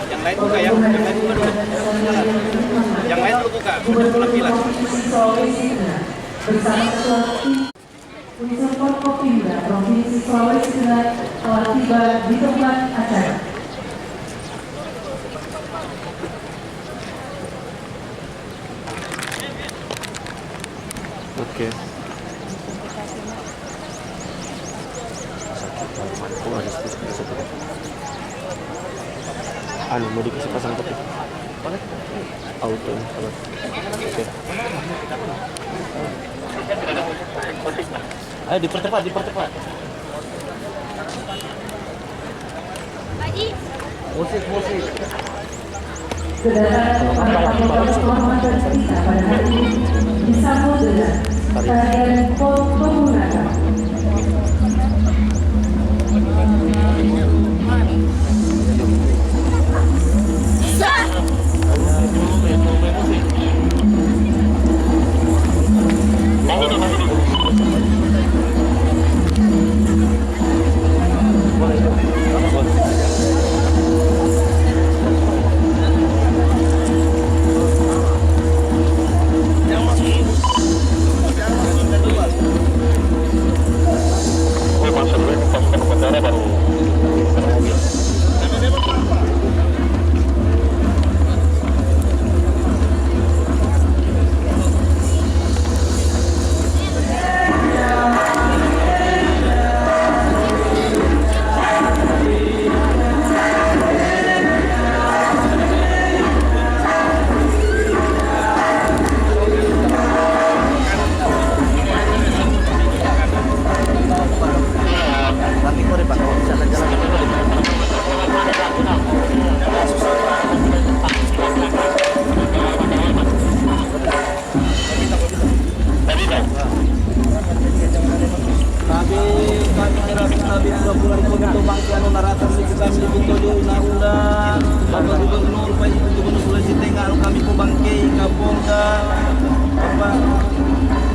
Yang lain buka ya, yang lain buka dulu. Yang lain dulu buka, udah bilang. Bersama Ketua Unsur Forkopimda Provinsi Sulawesi Tengah telah tiba di tempat acara. Oke. Mau dikasih pasang kopi? Auto. Oke. Ayo dipercepat. Musik. Kedatangan para pejabat kehormatan kita pada hari ini disambut dengan tarian Pembunakan.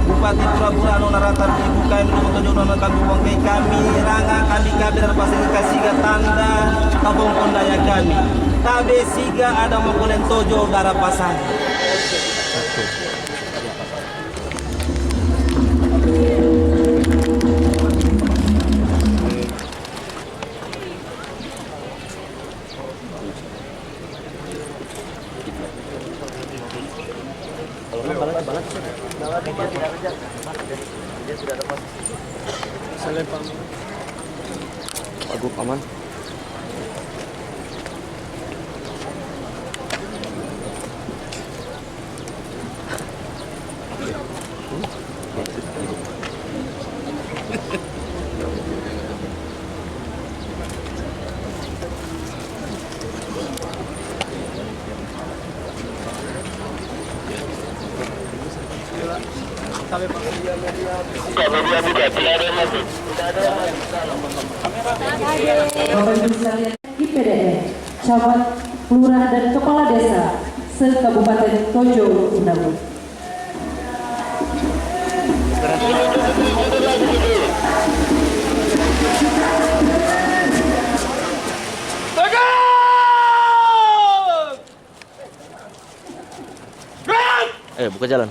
Bupati Pura-Pura anu naratan ibu kami menuju nama kami bangkai kami ranga kami dan pasir kasih tanda kampung kondaya kami tabe siga ada makulen tojo darah pasang. Agung aman. Bapak Ibu sekalian, IPDN, camat, lurah dan kepala desa se-Kabupaten Tojo Undangan. Buka jalan.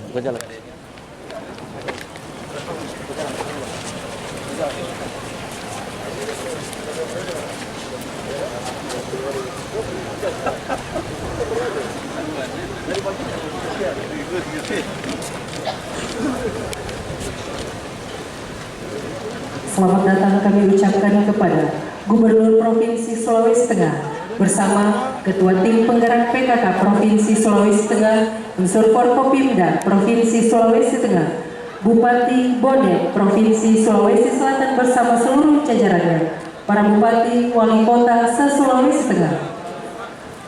Selamat datang kami ucapkan kepada Gubernur Provinsi Sulawesi Tengah bersama Ketua Tim Penggerak PKK Provinsi Sulawesi Tengah, unsur Forkopimda Provinsi Sulawesi Tengah, Bupati Bone Provinsi Sulawesi Selatan bersama seluruh jajarannya, para Bupati Wali Kota se-Sulawesi Tengah.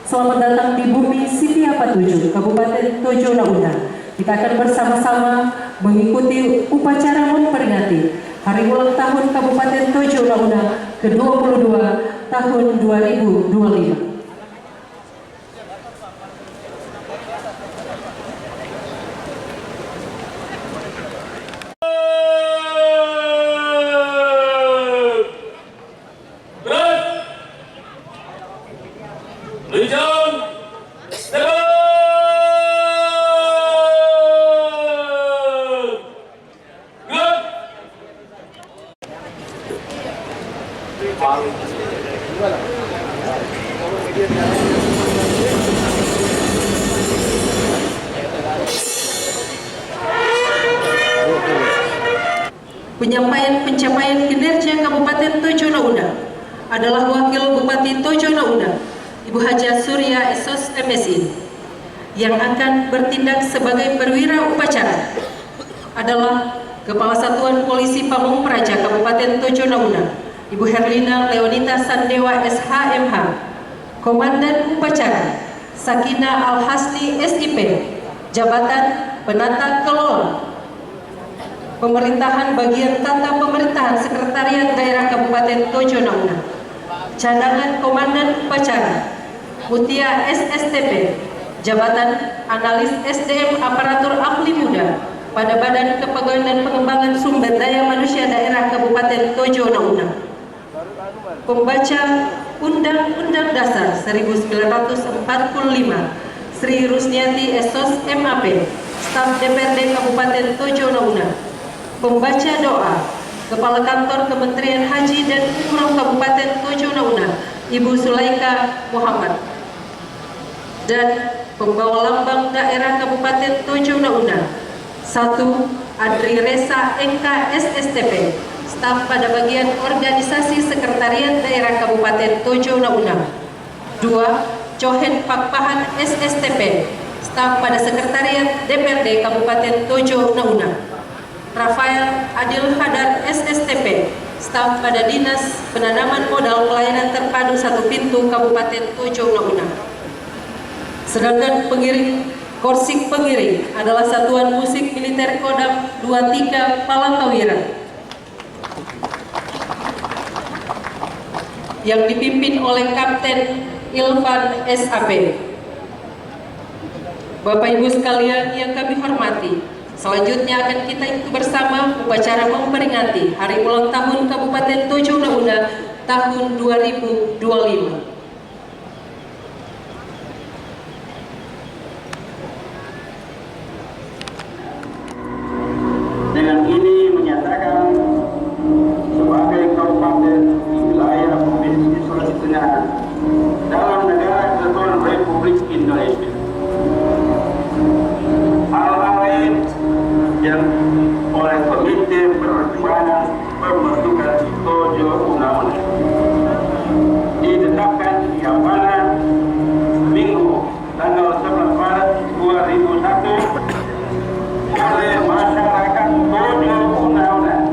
Selamat datang di bumi Siti Apatuju, Kabupaten Tojo Launa. Kita akan bersama-sama mengikuti upacara memperingati Hari Ulang Tahun Kabupaten Tojo Launa ke-22 tahun 2025. Rijal, step up! Good. Penyampaian pencapaian kinerja Kabupaten Tojo Nauna adalah Wakil Bupati Tojo Nauna, Ibu Haja Surya Esos MSI, yang akan bertindak sebagai perwira upacara adalah Kepala Satuan Polisi Pamung Praja Kabupaten Tojo Nauna, Ibu Herlina Leonita Sandewa SHMH, Komandan Upacara Sakina Al-Hasni SIP, Jabatan Penata Kelola Pemerintahan Bagian Tata Pemerintahan Sekretariat Daerah Kabupaten Tojo Nauna, Cadangan Komandan Upacara Mutia SSTP, Jabatan Analis SDM Aparatur Ahli Muda pada Badan Kepegawaian dan Pengembangan Sumber Daya Manusia Daerah Kabupaten Tojo Nauna. Pembaca Undang-Undang Dasar 1945 Sri Rusniati Esos MAP, Staf DPRD Kabupaten Tojo Nauna. Pembaca doa Kepala Kantor Kementerian Haji dan Umroh Kabupaten Tojo Nauna, Ibu Sulaika Muhammad. Dan pembawa lambang daerah Kabupaten Tojo Nauna: 1. Adri Resa NK SSTP, staf pada bagian organisasi Sekretariat Daerah Kabupaten Tojo Nauna. 2. Cohen Pakpahan SSTP, staf pada Sekretariat DPRD Kabupaten Tojo Nauna. Rafael Adil Hadar SSTP, staf pada Dinas Penanaman Modal Pelayanan Terpadu Satu Pintu Kabupaten Tojo Nauna. Sedangkan pengiring Korsik pengiring adalah Satuan Musik Militer Kodam 23 Palangkawiran yang dipimpin oleh Kapten Ilvan SAP. Bapak Ibu sekalian yang kami hormati, selanjutnya akan kita ikuti bersama upacara memperingati Hari Ulang Tahun Kabupaten Tojo Nauna tahun 2025. Dengan ini menyatakan sebagai kabupaten di wilayah Provinsi Sulawesi Tengah dalam negara kesatuan Republik Indonesia. Hal-hal lain yang oleh Komite Pertimbangan Pembentukan Tojo Nauna ditetapkan yang mana Minggu tanggal 11 Maret 2001 oleh masyarakat Tojo Nauna.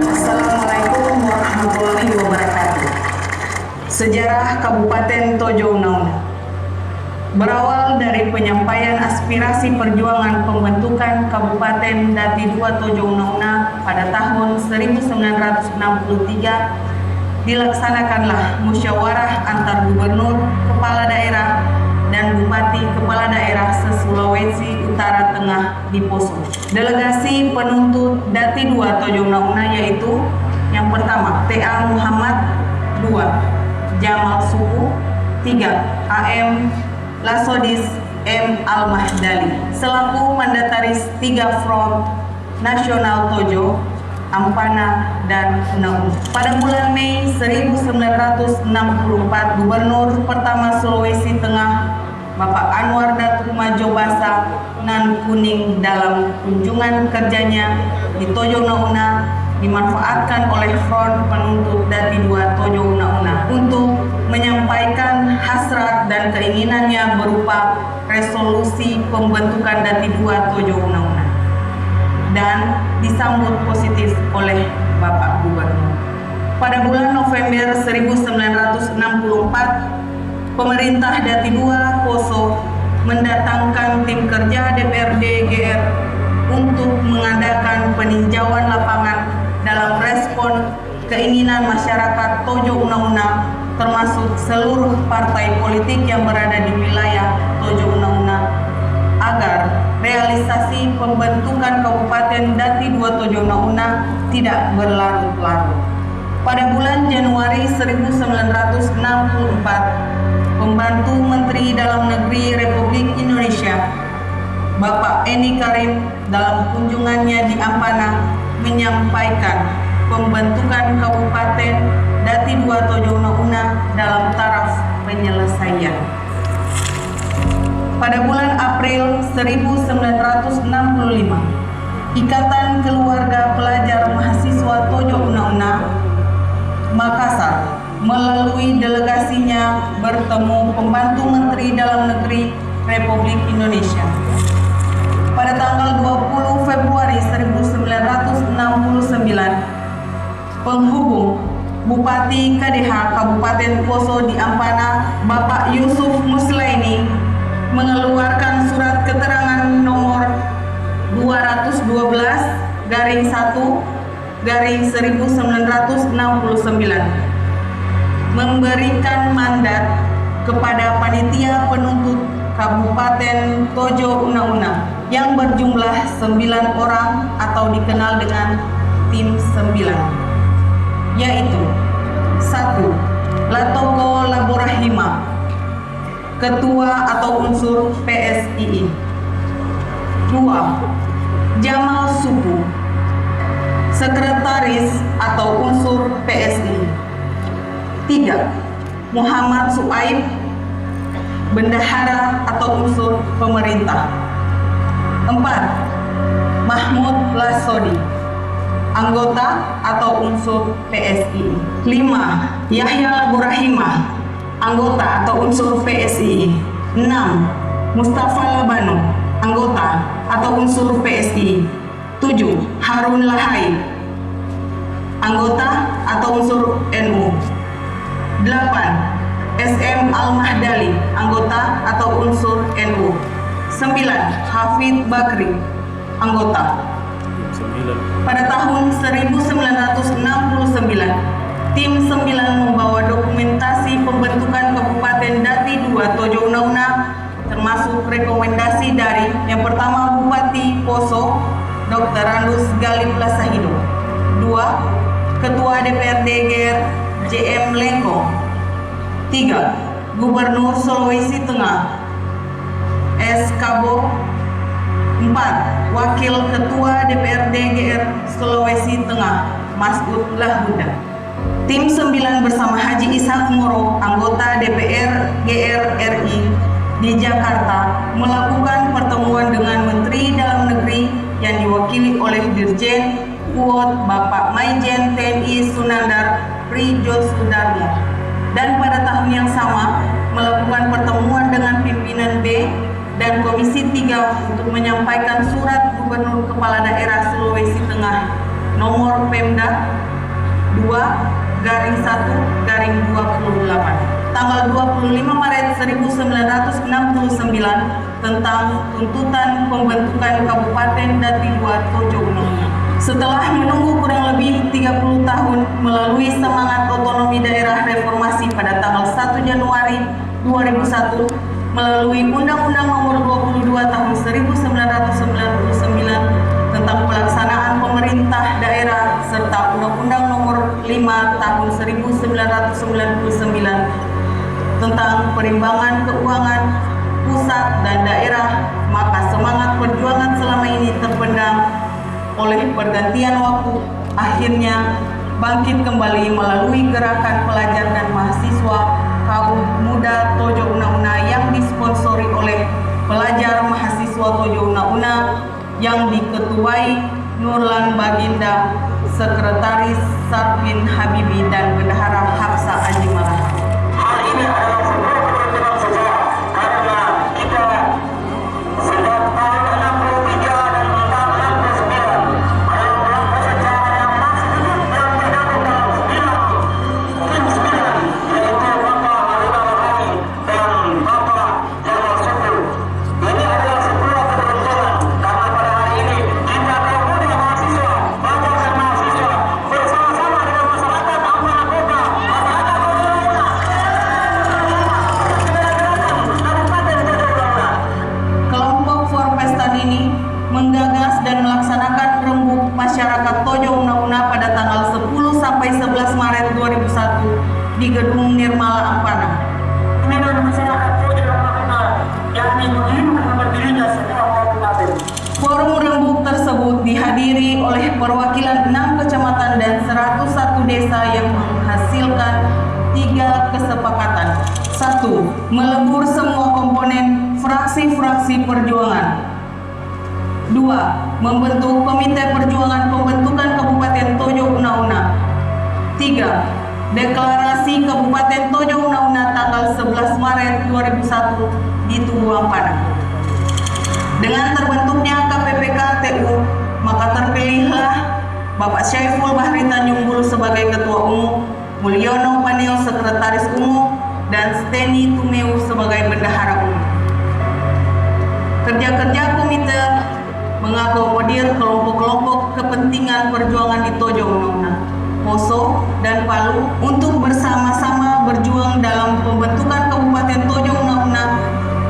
Assalamualaikum warahmatullahi wabarakatuh. Sejarah Kabupaten Tojo Nauna berawal dari penyampaian aspirasi perjuangan pembentukan Kabupaten Dati 2 Tojo Nauna pada tahun 1963. Dilaksanakanlah musyawarah antar gubernur, kepala daerah, dan bupati kepala daerah se-Sulawesi Utara Tengah di Poso. Delegasi penuntut Dati 2 Tojo Nauna yaitu yang pertama TA Muhammad, 2 Jamal Suku, 3 AM Lasodis M. Al-Mahdali selaku mandataris 3 Front Nasional Tojo, Ampana, dan Nauna. Pada bulan Mei 1964, Gubernur pertama Sulawesi Tengah Bapak Anwar Datuk Majo Basa Nan Kuning dalam kunjungan kerjanya di Tojo Nauna dimanfaatkan oleh Front Penuntut Dati 2 Tojo Nauna untuk menyampaikan hasrat dan keinginannya berupa resolusi pembentukan Dati 2 Tojo Nauna dan disambut positif oleh Bapak Gubernur. Pada bulan November 1964, pemerintah Dati 2 Poso mendatangkan tim kerja DPRD GR untuk mengadakan peninjauan lapangan dalam respon keinginan masyarakat Tojo Nauna termasuk seluruh partai politik yang berada di wilayah Tojo Nauna agar realisasi pembentukan Kabupaten Dati 2 Tojo Nauna tidak berlarut-larut. Pada bulan Januari 1964, Pembantu Menteri Dalam Negeri Republik Indonesia, Bapak Eni Karim, dalam kunjungannya di Ampana menyampaikan pembentukan Kabupaten Dati 2 Tojo Una dalam taraf penyelesaian. Pada bulan April 1965, Ikatan Keluarga Pelajar Mahasiswa Tojo Una Makassar melalui delegasinya bertemu Pembantu Menteri Dalam Negeri Republik Indonesia. Pada tanggal 20 Februari 1969, penghubung Bupati KDH Kabupaten Poso di Ampana, Bapak Yusuf Muslaini, mengeluarkan surat keterangan nomor 212-1/1969 memberikan mandat kepada panitia penuntut Kabupaten Tojo Una yang berjumlah 9 orang atau dikenal dengan tim 9, yaitu 1. Latoko Laborahima, Ketua atau unsur PSII. 2. Jamal Supu, Sekretaris atau unsur PSI. 3. Muhammad Suaib, Bendahara atau unsur pemerintah. 4. Mahmud Lasodi, anggota atau unsur PSI. 5. Yahya Laborahima, anggota atau unsur PSI. 6. Mustafa Labano, anggota atau unsur PSI. 7. Harun Lahai, anggota atau unsur NU. 8. SM Al-Mahdali, anggota atau unsur NU. 9. Hafid Bakri, anggota. Pada tahun 1969, tim 9 membawa dokumentasi pembentukan Kabupaten Dati 2 Tojo Una, termasuk rekomendasi dari yang pertama Bupati Poso, Dr. Randus Galip Lasahido. 2. Ketua DPRD GR JM Lengkong. 3. Gubernur Sulawesi Tengah S. Kabo. 4. Wakil Ketua DPRD GR Sulawesi Tengah Masud Lahuda. Tim 9 bersama Haji Ishak Moro, anggota DPR GR RI di Jakarta, melakukan pertemuan dengan Menteri Dalam Negeri yang diwakili oleh Dirjen Kuot Bapak Maijen TNI Sunandar Prijo Sudarmo, dan pada tahun yang sama melakukan pertemuan dengan pimpinan B dan Komisi 3 untuk menyampaikan surat Gubernur Kepala Daerah Sulawesi Tengah nomor Pemda 2/1/28 tanggal 25 Maret 1969 tentang tuntutan pembentukan Kabupaten Dati 2 Tojo Una. Setelah menunggu kurang lebih 30 tahun melalui semangat otonomi daerah reformasi pada tanggal 1 Januari 2001 melalui Undang-Undang Nomor 22 Tahun 1999 tentang pelaksanaan pemerintah daerah serta Undang-Undang Nomor 5 Tahun 1999 tentang perimbangan keuangan pusat dan daerah, maka semangat perjuangan selama ini terpendam oleh pergantian waktu akhirnya bangkit kembali melalui gerakan pelajar dan mahasiswa kaum muda Tojo Una yang disponsori oleh pelajar mahasiswa Tojo Una yang diketuai Nurlan Baginda, Sekretaris Sarpin Habibi, dan Bendahara Hafsa Aji Malaha. Hal ini adalah sebuah kebetulan sejarah karena kita sejak tahun 63 dan tahun 69 adalah beberapa sejarah yang masih hidup yang tergabung dalam tim 9 yaitu Bapak Haruna Lahai dan Bapak Jamal Suku. Ini adalah sebuah keberuntungan karena pada hari ini kita kaum muda mahasiswa, pelajar dan mahasiswa bersama-sama dengan masyarakat Ampana Kota, masyarakat Tojo Una, Kelompok Forpestan ini menggagas dan melaksanakan rembuk masyarakat Tojo Una pada tanggal 10 sampai 11 Maret 2001 di Gedung Nirmala Ampana. jaminan masyarakat Tojo Una-Una, yakni menghidupkan berdirinya sebuah kabupaten. Forum rembuk tersebut dihadiri oleh perwakilan 6 kecamatan dan 101 desa yang menghasilkan 3 kesepakatan. 1. Melebur semua komponen fraksi-fraksi perjuangan. 2. Membentuk Komite Perjuangan Pembentukan Kabupaten Tojo Una-Una. 3. Deklarasi Kabupaten Tojo Una-Una tanggal 11 Maret 2001 di Tugu Ampana. Dengan terbentuknya KPPK TU, maka terpilihlah Bapak Syaiful Bahri Tanjung Bulu sebagai Ketua Umum, Mulyono Paneo Sekretaris Umum, dan Steny Tumeu sebagai Bendahara Umum. Kerja-kerja komite mengakomodir kelompok-kelompok kepentingan perjuangan di Tojo Una-Una, Poso, dan Palu untuk bersama-sama berjuang dalam pembentukan Kabupaten Tojo Una-Una.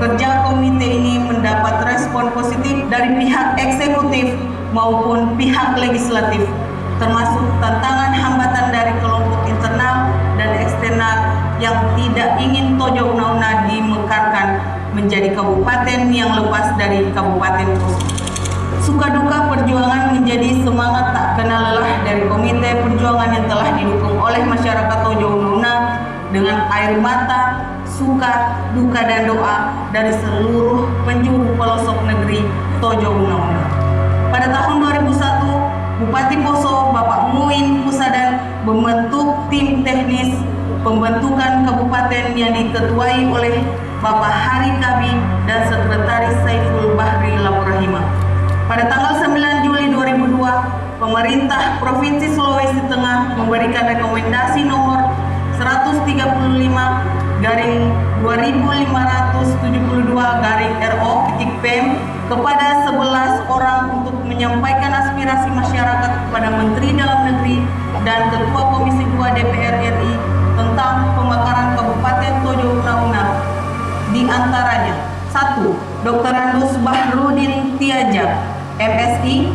Kerja komite ini mendapat respon positif dari pihak eksekutif maupun pihak legislatif, termasuk tantangan hambatan dari kelompok internal dan eksternal yang tidak ingin Tojo Una-Una dimekarkan menjadi kabupaten yang lepas dari Kabupaten Poso. Suka duka perjuangan menjadi semangat tak kenal lelah dari Komite Perjuangan yang telah didukung oleh masyarakat Tojo Una-Una dengan air mata, suka, duka, dan doa dari seluruh penjuru pelosok negeri Tojo Una-Una. Pada tahun 2001, Bupati Poso Bapak Muin Pusadan membentuk tim teknis pembentukan kabupaten yang diketuai oleh Bapak Hari Kabi dan Sekretaris Saiful Bahri Laburahima. Pada tanggal 9 Juli 2002, pemerintah Provinsi Sulawesi Tengah memberikan rekomendasi nomor 135/2572/RO-PM kepada 11 orang untuk menyampaikan aspirasi masyarakat kepada Menteri Dalam Negeri dan Ketua Komisi 2 DPR RI tentang pemekaran Kabupaten Tojo Una-Una. Di antaranya: 1. Dr. Andus Bahrudin Tiaja, MSI,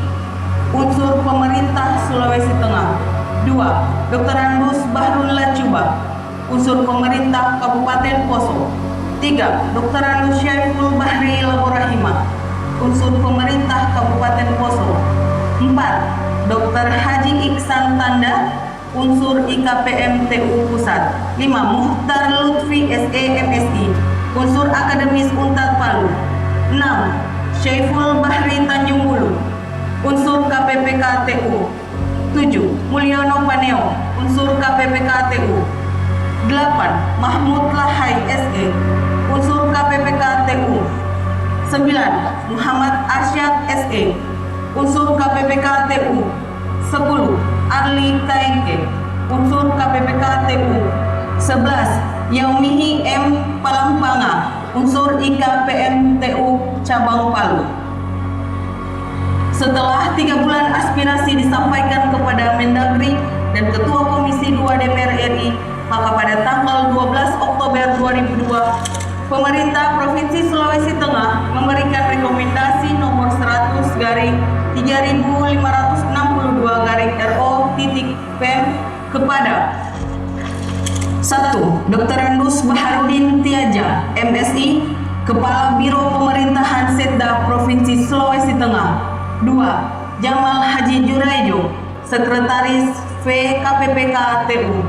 unsur pemerintah Sulawesi Tengah. 2. Dr. Andus Bahrul Lacuba, unsur pemerintah Kabupaten Poso. 3. Dr. Andus Syaiful Bahri Laburahima, unsur pemerintah Kabupaten Poso. 4. Dr. Haji Iksan Tanda, unsur IKPM TU Pusat. 5. Muhtar Lutfi SE MSI, unsur akademis Unpad Palu. 6. Syaiful Bahri Tanjung Bulu, unsur KPPK TU. 7. Mulyono Paneo, unsur KPPK TU. 8. Mahmud Lahai SE, unsur KPPK TU. 9. Muhammad Arsyad SE, unsur KPPK TU. 10. Arli Kaike, unsur KPPK TU. 11. Yaumihi M. Palampanga, unsur IKPM TU Cabang Palu. Setelah 3 bulan aspirasi disampaikan kepada Mendagri dan Ketua Komisi 2 DPR RI, maka pada tanggal 12 Oktober 2002, pemerintah Provinsi Sulawesi Tengah memberikan rekomendasi nomor 100/3562/RO-PM kepada 1. Dr. Andus Baharudin Tiaja, MSI, Kepala Biro Pemerintahan Setda Provinsi Sulawesi Tengah. 2. Jamal Haji Juraijo, Sekretaris VKPPK TU,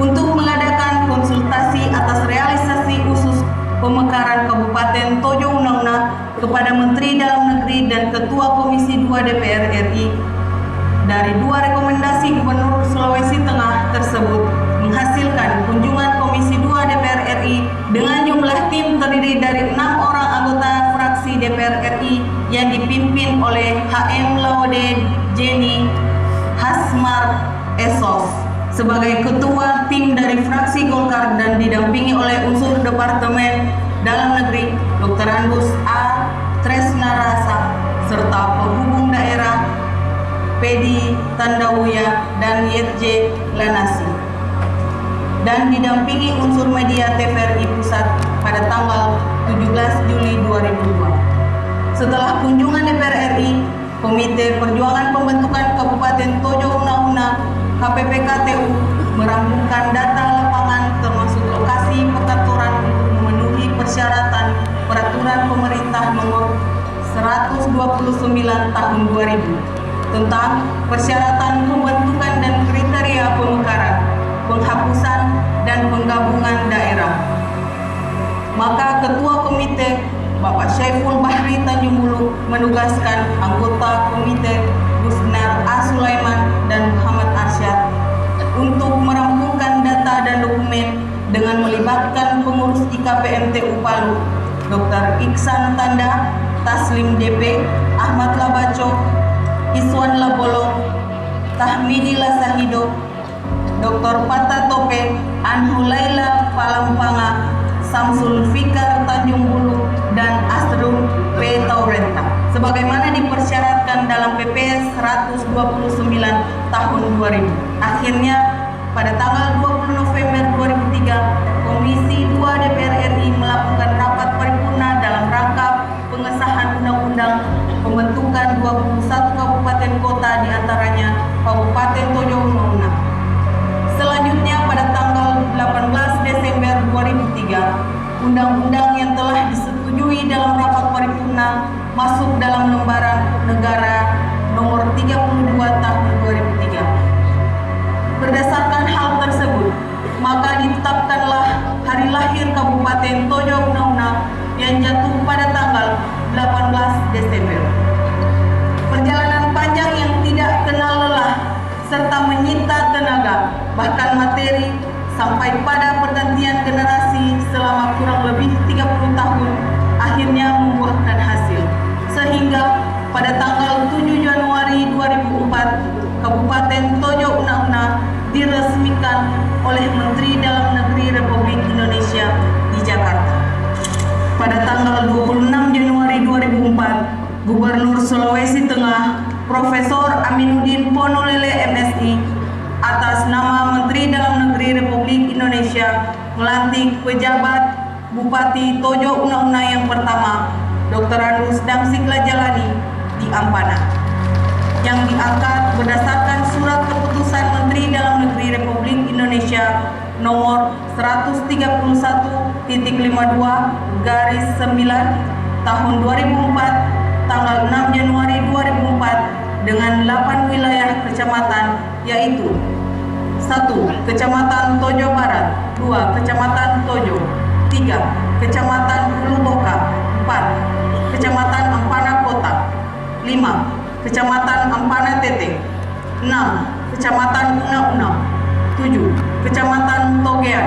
untuk mengadakan konsultasi atas realisasi khusus pemekaran Kabupaten Tojo Una-Una kepada Menteri Dalam Negeri dan Ketua Komisi 2 DPR RI. Dari 2 rekomendasi Gubernur Sulawesi Tengah tersebut menghasilkan kunjungan Komisi 2 DPR RI dengan jumlah tim terdiri dari 6 orang anggota fraksi DPR RI yang dipimpin oleh HM Laude Jenny Hasmar Esos sebagai ketua tim dari fraksi Golkar dan didampingi oleh unsur Departemen Dalam Negeri Dr. Andus A. Tresnarasa serta penghubung daerah Pedi Tandawuya dan YJ Lanasi, dan didampingi unsur media TVRI Pusat pada tanggal 17 Juli 2002. Setelah kunjungan DPR RI, Komite Perjuangan Pembentukan Kabupaten Tojo Una-Una KPPK TU merampungkan data lapangan termasuk lokasi persyaratan Peraturan Pemerintah Nomor 129 Tahun 2000 tentang persyaratan pembentukan dan kriteria pemekaran, penghapusan, dan penggabungan daerah. Maka Ketua Komite Bapak Syaiful Bahri Tanjung Bulu menugaskan anggota Komite Gusnar A. Sulaiman dan Muhammad Arsyad untuk merampungkan data dan dokumen dengan melibatkan pengurus IKPMTU Palu, Dr. Iksan Tanda, Taslim DP, Ahmad Labaco, Iswan Labolong, Tahmidi Lasahido, Dr. Pata Tope, Anhulaila Palampanga, Samsul Fikar Tanjung Bulu, dan Asrum P. Taurenta sebagaimana dipersyaratkan dalam PP 129 Tahun 2000. Akhirnya pada tanggal 20 November 2003, Komisi 2 DPR RI melakukan rapat paripurna dalam rangka pengesahan undang-undang pembentukan 21 kabupaten kota, diantaranya Kabupaten Tojo Unauna. Selanjutnya pada tanggal 18 Desember 2003, undang-undang yang telah disetujui dalam rapat paripurna masuk dalam lembaran negara nomor 32 tahun 2003. Berdasarkan hal tersebut, maka ditetapkanlah hari lahir Kabupaten Tojo Unauna yang jatuh pada tanggal 18 Desember. Perjalanan panjang yang tidak kenal lelah serta menyita tenaga, bahkan materi, sampai pada pergantian generasi selama kurang lebih 30 tahun akhirnya membuahkan hasil. Sehingga pada tanggal 7 Januari 2004, Kabupaten Tojo Unauna diresmikan oleh Menteri Dalam Negeri Republik Indonesia di Jakarta. Pada tanggal 26 Januari 2004, Gubernur Sulawesi Tengah Profesor Aminuddin Ponulele MSI atas nama Menteri Dalam Negeri Republik Indonesia melantik pejabat Bupati Tojo Unauna yang pertama, Dr. Andus Damsikla Jalani di Ampana, yang diangkat berdasarkan Surat Keputusan Menteri Dalam Negeri Republik Indonesia nomor 131.52/9 tahun 2004 tanggal 6 Januari 2004 dengan 8 wilayah kecamatan, yaitu 1. Kecamatan Tojo Barat, 2. Kecamatan Tojo, 3. Kecamatan Uluboka, 4. Kecamatan Ampana Kota, 5. Kecamatan Ampana Teteng, 6. Kecamatan Una-Una, 7. Kecamatan Togean,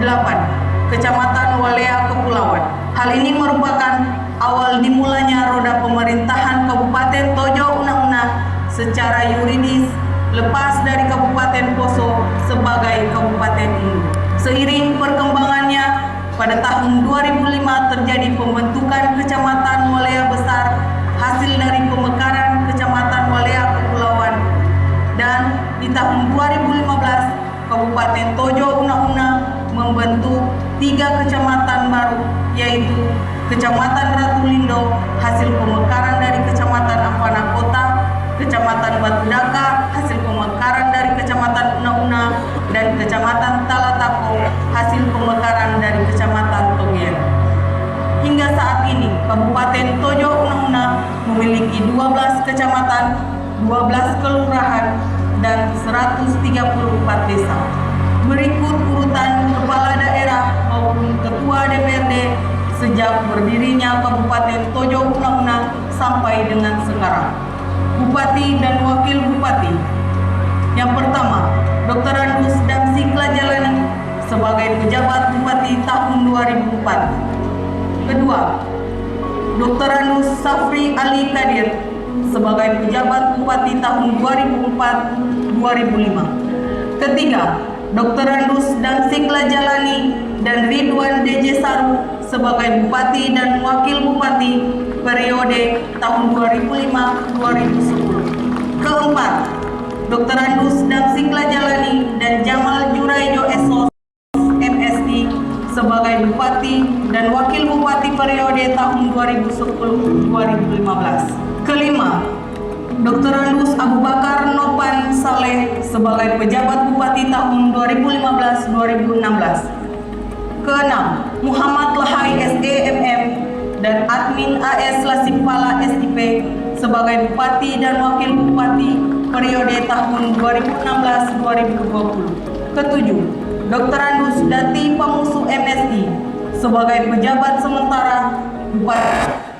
8. Kecamatan Walea Kepulauan. Hal ini merupakan awal dimulanya roda pemerintahan Kabupaten Tojo Unauna secara yuridis lepas dari Kabupaten Poso sebagai Kabupaten Induk. Seiring perkembangannya, pada tahun 2005 terjadi pembentukan Kecamatan Walea Besar hasil dari pemekaran Kecamatan Walea Kepulauan, dan di tahun 2015 Kabupaten Tojo Unauna membentuk 3 kecamatan baru, yaitu Kecamatan Ratulindo hasil pemekaran dari Kecamatan Ampana Kota, Kecamatan Batu Daka hasil pemekaran dari Kecamatan Una-Una, dan Kecamatan Talatako hasil pemekaran dari Kecamatan Togean. Hingga saat ini Kabupaten Tojo Unauna memiliki 12 kecamatan, 12 kelurahan, dan 134 desa. Berikut urutan kepala daerah maupun ketua DPRD sejak berdirinya Kabupaten Tojo Unauna sampai dengan sekarang. Bupati dan Wakil Bupati. Yang pertama, Dr. Andus Damsikla Jalani sebagai pejabat Bupati tahun 2004. Kedua, Dr. Andus Safri Ali Kadir sebagai pejabat Bupati tahun 2004-2005. Ketiga, Dr. Andus Damsikla Jalani dan Ridwan DJ Saru sebagai Bupati dan Wakil Bupati periode tahun 2005-2010. Keempat, Dr. Andus Damsikla Jalani dan Jamal Juraijo SOS MSI sebagai Bupati dan Wakil Bupati periode tahun 2010-2015. Kelima, Dr. Andus Abu Bakar Nopan Saleh sebagai pejabat Bupati tahun 2015-2016. Keenam, Muhammad Lahai SEMM dan Admin AS Lasipala SIP sebagai Bupati dan Wakil Bupati periode tahun 2016-2020. Ketujuh, Dr. Andus Dati Pamusu MSI sebagai pejabat sementara Bupati.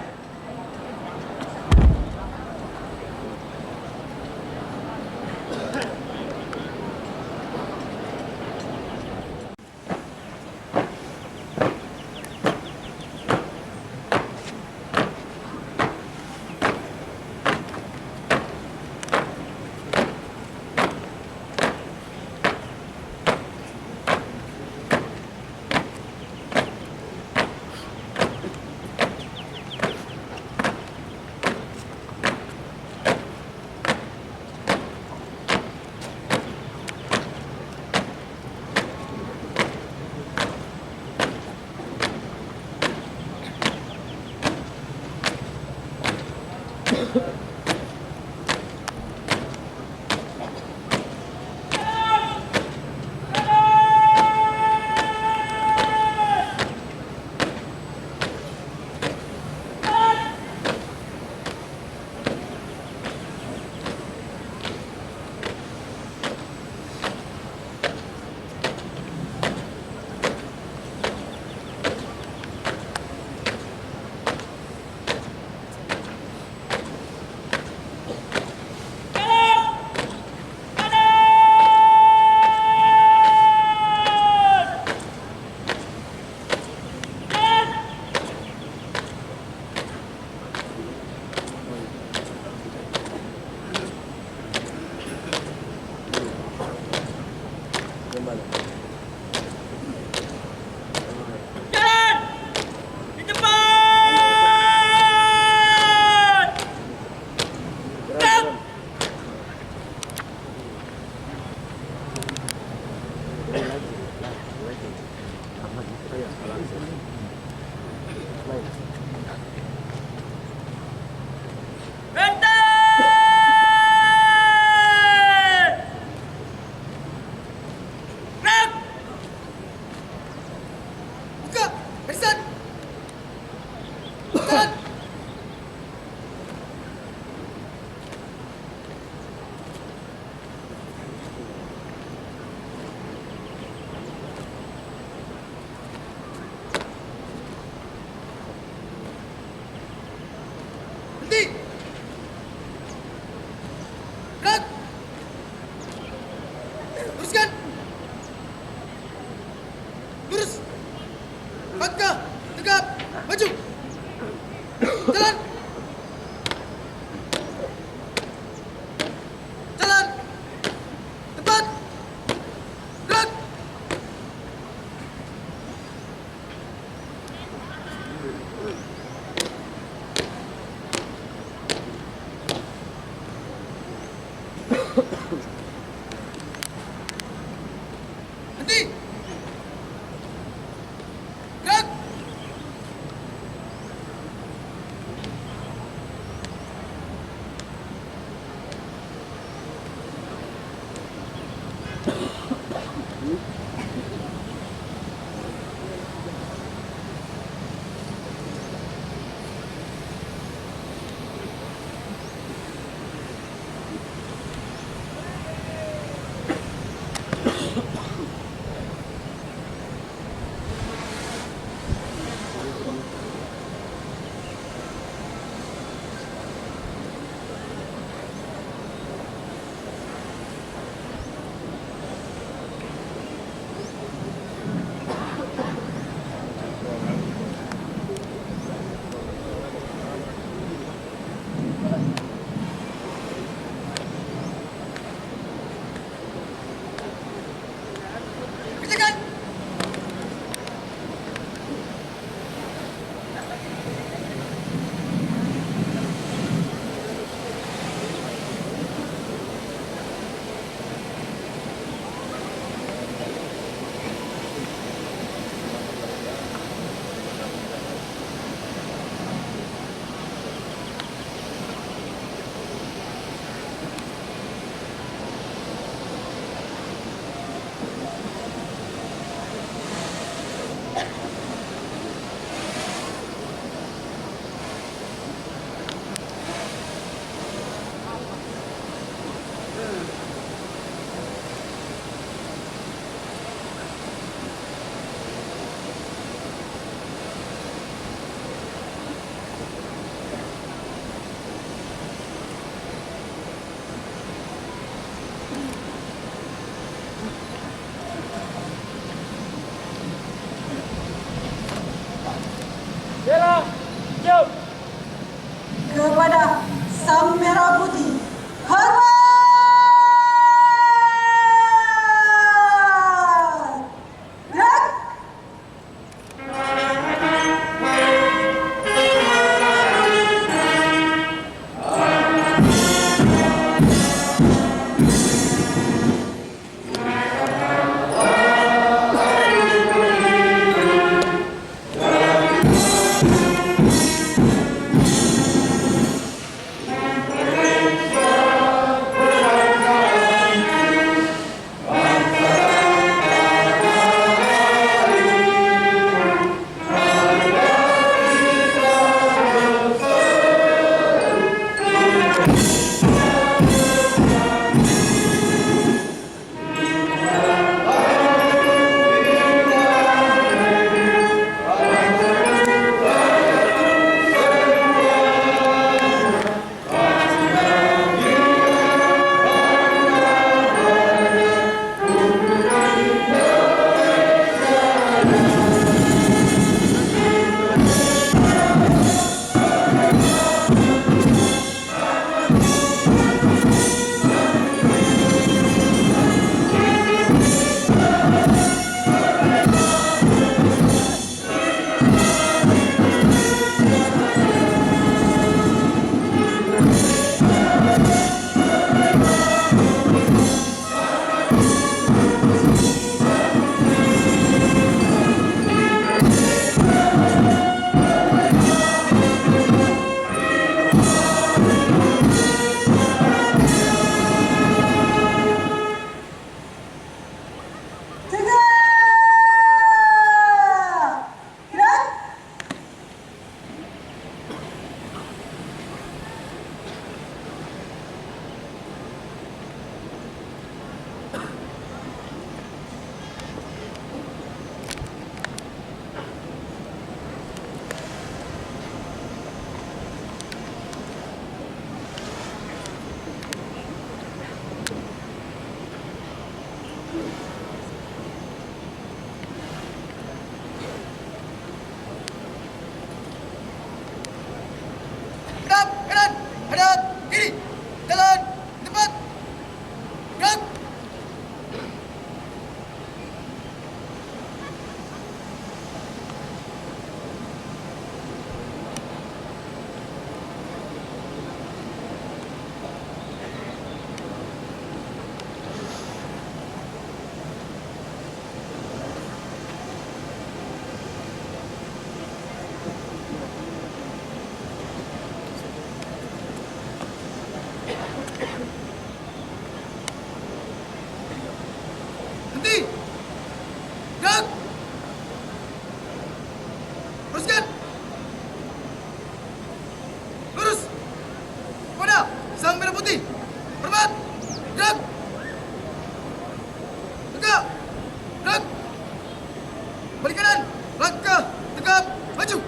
balik kanan, langkah, tegap, maju.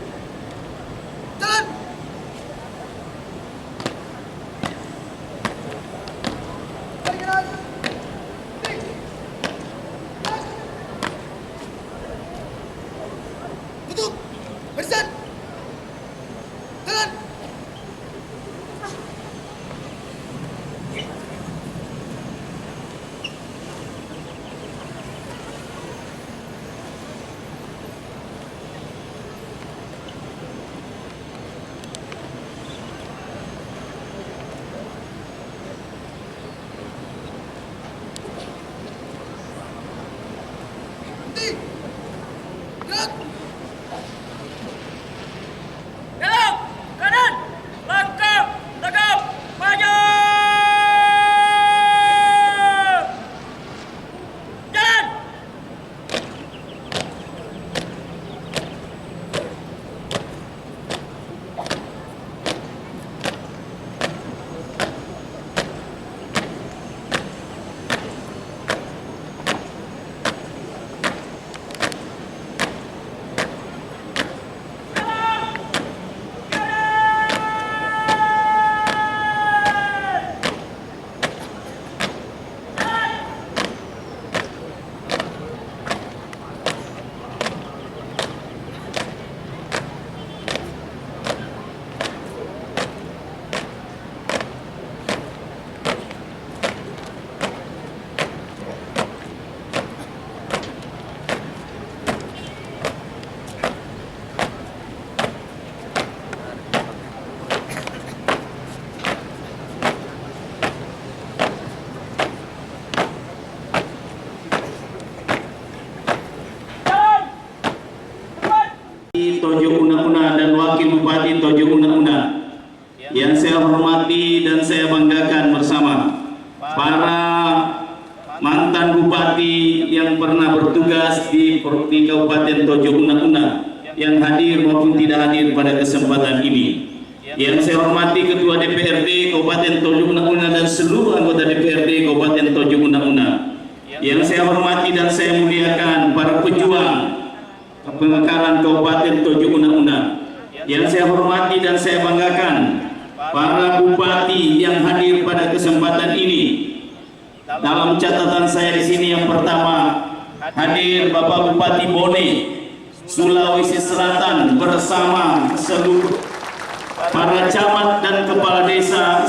Jalan. Balik kanan. Tutup. Barisan. Jalan. Berhenti. Gerak. Belok kanan, langkah, tegap, maju. Jalan. Tojo Una-Una dan Wakil Bupati Tojo Una-Una yang saya hormati dan saya banggakan bersama para mantan bupati yang pernah bertugas di Kabupaten Tojo Una-Una yang hadir maupun tidak hadir pada kesempatan ini. Yang saya hormati Ketua DPRD Kabupaten Tojo Una-Una dan seluruh anggota DPRD Kabupaten Tojo Una-Una. Yang saya hormati dan saya muliakan para pejuang pemekaran Kabupaten Tojo Una-Una. Yang saya hormati dan saya banggakan para bupati yang hadir pada kesempatan ini. Dalam catatan saya di sini yang pertama hadir Bapak Bupati Bone, Sulawesi Selatan bersama seluruh para camat dan kepala desa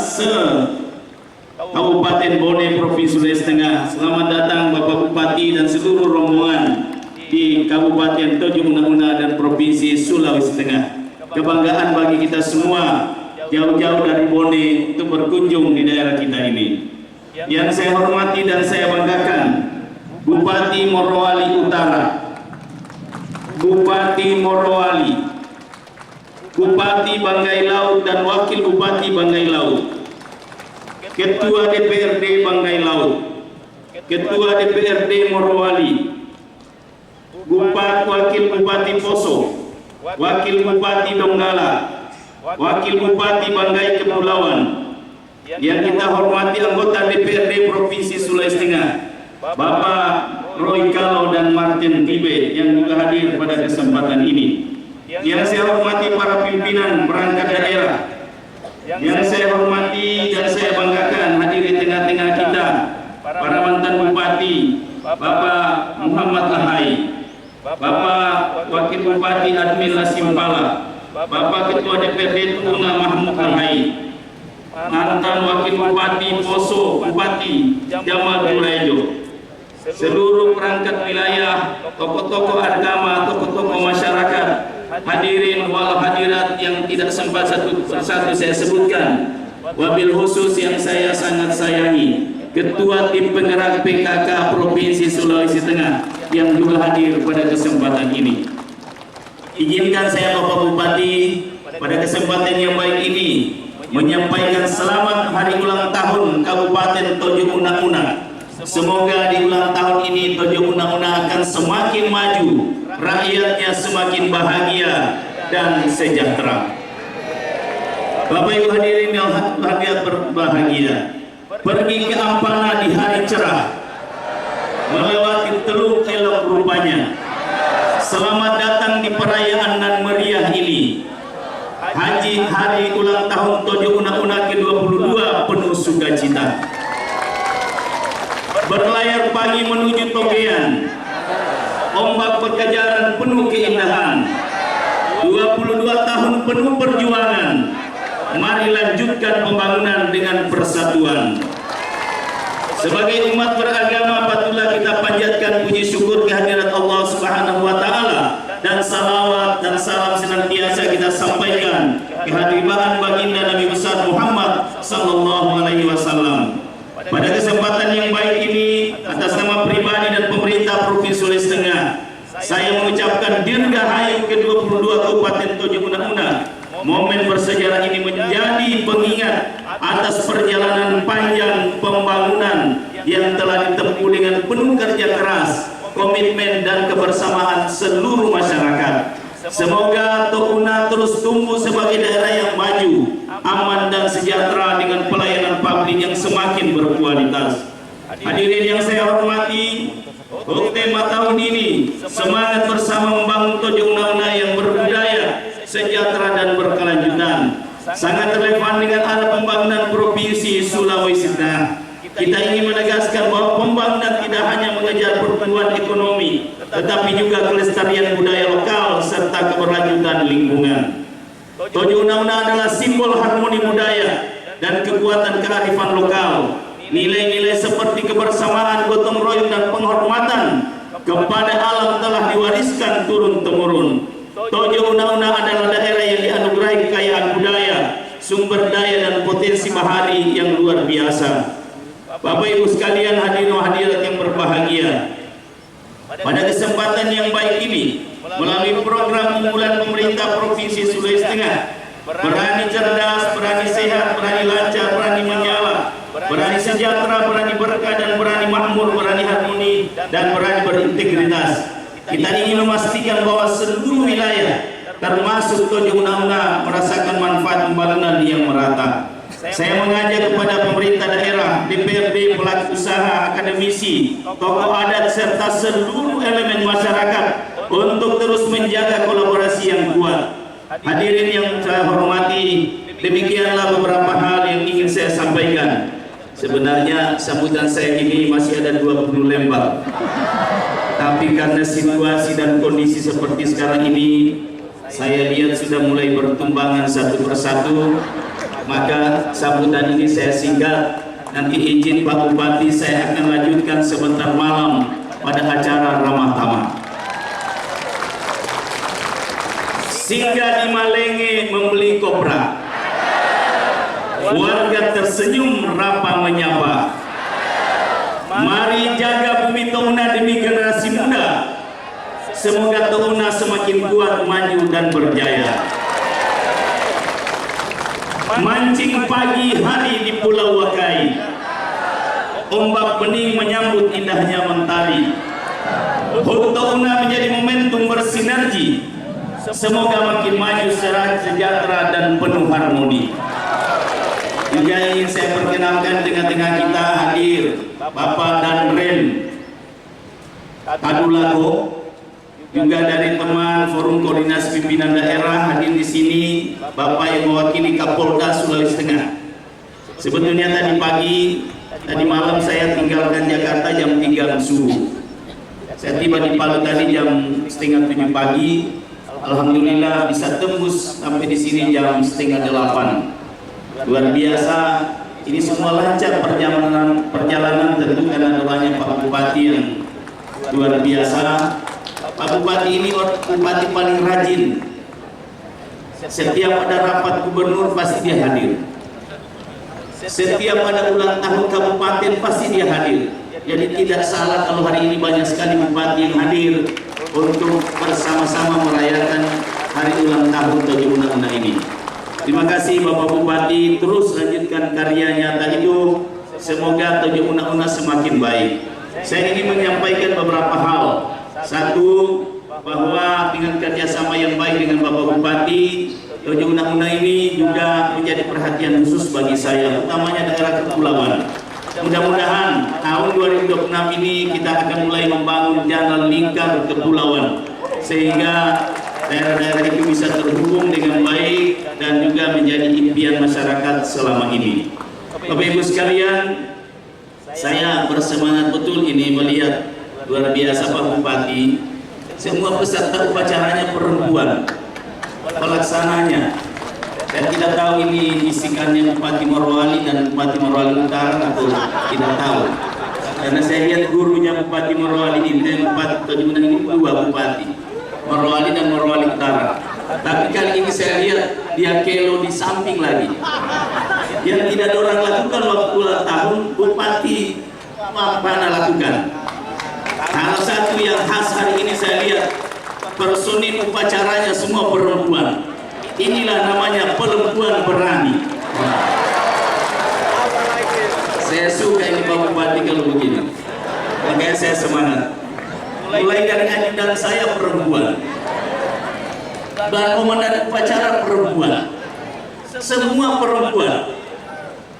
Kabupaten Bone Provinsi Sulawesi Tengah. Selamat datang Bapak Bupati dan seluruh rombongan di Kabupaten Tojo Una-Una dan Provinsi Sulawesi Tengah. Kebanggaan bagi kita semua jauh-jauh dari Bone untuk berkunjung di daerah kita ini. Yang saya hormati dan saya banggakan Bupati Morowali Utara, Bupati Morowali, Bupati Banggai Laut dan Wakil Bupati Banggai Laut, Ketua DPRD Banggai Laut, Ketua DPRD Morowali, Wakil Bupati Poso, Wakil Bupati Donggala, Wakil Bupati Banggai Kepulauan, yang kita hormati anggota DPRD Provinsi Sulawesi Tengah, Bapak Roy Kalau dan Martin Tibe yang juga hadir pada kesempatan ini. Yang saya hormati para pimpinan perangkat daerah, yang saya hormati dan saya banggakan hadir di tengah-tengah kita para mantan bupati, Bapak Muhammad Lahai, Bapak Wakil Bupati Admin Lasimpala, Bapak Ketua DPRD Tuna Mahmud Lahai, mantan Wakil Bupati Poso, Bupati Jamal Durejo, seluruh perangkat wilayah, tokoh-tokoh agama, tokoh-tokoh masyarakat, hadirin wal hadirat yang tidak sempat satu persatu saya sebutkan, wabil khusus yang saya sangat sayangi Ketua Tim Penggerak PKK Provinsi Sulawesi Tengah yang juga hadir pada kesempatan ini. Izinkan saya Bapak Bupati pada kesempatan yang baik ini menyampaikan selamat hari ulang tahun Kabupaten Tojo Una-Una. Semoga di ulang tahun ini Tojo Una-Una akan semakin maju, rakyatnya semakin bahagia dan sejahtera. Bapak Ibu hadirin yang berbahagia, pergi ke Ampana di hari cerah, melewati Teluk Elok rupanya. Selamat datang di perayaan nan meriah ini. Haji hari ulang tahun Tojo Una-Una ke-22 penuh sukacita. Berlayar pagi menuju Togean, ombak pekejaran penuh keindahan. 22 tahun penuh perjuangan. Mari lanjutkan pembangunan dengan persatuan. Sebagai umat beragama, patutlah kita panjatkan puji syukur kehadirat Allah Subhanahu wa taala, dan salawat dan salam senantiasa kita sampaikan kehadiran baginda Nabi besar Muhammad sallallahu alaihi wasallam. Pada kesempatan yang baik ini, atas nama pribadi dan pemerintah Provinsi Sulawesi Tengah, saya mengucapkan dirgahayu ke-22 Kabupaten Tojo Una-Una. Momen bersejarah ini menjadi pengingat atas perjalanan panjang pembangunan yang telah ditempuh dengan penuh kerja keras, komitmen dan kebersamaan seluruh masyarakat. Semoga Touna terus tumbuh sebagai daerah yang maju, aman dan sejahtera dengan pelayanan publik yang semakin berkualitas. Hadirin yang saya hormati, untuk tema tahun ini, semangat bersama membangun Tojo Una-Una yang berbudaya, sejahtera dan berkelanjutan, sangat relevan dengan arah pembangunan Provinsi Sulawesi Tengah. Kita ingin menegaskan bahwa pembangunan tidak hanya mengejar pertumbuhan ekonomi, tetapi juga kelestarian budaya lokal serta keberlanjutan lingkungan. Tojo Una-Una adalah simbol harmoni budaya dan kekuatan kearifan lokal. Nilai-nilai seperti kebersamaan, gotong royong dan penghormatan kepada alam telah diwariskan turun-temurun. Tojo Una-Una adalah daerah yang dianugerahi kekayaan budaya, sumber daya dan potensi bahari yang luar biasa. Bapak Ibu sekalian, hadirin hadirat yang berbahagia, pada kesempatan yang baik ini, melalui program unggulan pemerintah Provinsi Sulawesi Tengah, berani cerdas, berani sehat, berani lancar, berani menyala, berani sejahtera, berani berkah dan berani makmur, berani harmoni dan berani berintegritas. Kita ingin memastikan bahwa seluruh wilayah termasuk Tojo Una-Una merasakan manfaat pembangunan yang merata. Saya mengajak kepada pemerintah daerah, DPRD, pelaku usaha, akademisi, tokoh adat serta seluruh elemen masyarakat untuk terus menjaga kolaborasi yang kuat. Hadirin yang saya hormati, demikianlah beberapa hal yang ingin saya sampaikan. Sebenarnya sambutan saya ini masih ada 20 lembar. Tapi karena situasi dan kondisi seperti sekarang ini, saya lihat sudah mulai bertumbangan satu persatu, maka sambutan ini saya singkat. Nanti izin Pak Bupati, saya akan lanjutkan sebentar malam pada acara ramah tamah. Singgah di Malenge membeli kopra, warga tersenyum rapa menyapa. Mari jaga bumi Touna demi generasi muda. Semoga Touna semakin kuat, maju dan berjaya. Mancing pagi hari di Pulau Wakai, ombak bening menyambut indahnya mentari. HUT Touna menjadi momentum bersinergi. Semoga makin maju, sejahtera dan penuh harmoni. Juga ingin saya perkenalkan tengah-tengah kita hadir Bapak Danren Kadulago, juga dari teman Forum Koordinasi Pimpinan Daerah hadir di sini Bapak yang mewakili Kapolda Sulawesi Tengah. Sebetulnya tadi malam saya tinggalkan Jakarta jam 3 subuh. Saya tiba di Palu tadi jam 6:30 pagi. Alhamdulillah bisa tembus sampai di sini jam 7:30. Luar biasa, ini semua lancar perjalanan tentu karena doanya Pak Bupati yang luar biasa. Pak Bupati ini bupati paling rajin. Setiap ada rapat gubernur pasti dia hadir. Setiap ada ulang tahun kabupaten pasti dia hadir. Jadi tidak salah kalau hari ini banyak sekali bupati yang hadir untuk bersama-sama merayakan hari ulang tahun Tojo Una-Una ini. Terima kasih Bapak Bupati, terus lanjutkan karya nyata itu. Semoga Tojo Una-Una semakin baik. Saya ingin menyampaikan beberapa hal. Satu, bahwa dengan kerjasama yang baik dengan Bapak Bupati, Tojo Una-Una ini juga menjadi perhatian khusus bagi saya, utamanya daerah kepulauan. Mudah-mudahan tahun 2026 ini kita akan mulai membangun jalan lingkar kepulauan sehingga daerah-daerah itu bisa terhubung dengan baik dan juga menjadi impian masyarakat selama ini. Bapak Ibu sekalian, saya bersemangat betul ini melihat luar biasa Pak Bupati. Semua peserta upacaranya perempuan, pelaksananya. Saya tidak tahu ini bisikannya Bupati Morowali dan Bupati Morowali Utara atau tidak tahu. Karena saya lihat gurunya Bupati Morowali ini dan Bupati Tojo ini dua bupati, Morowali dan Morowali Utara. Tapi kali ini saya lihat dia kelo di samping lagi. Yang tidak ada orang lakukan waktu ulang tahun, Bupati mana lakukan. Salah satu yang khas hari ini saya lihat personil upacaranya semua perempuan. Inilah namanya perempuan berani. Saya suka ini Pak Bupati kalau begini. Makanya saya semangat. Mulai dari ajudan saya perempuan, dan komandan upacara perempuan, semua perempuan.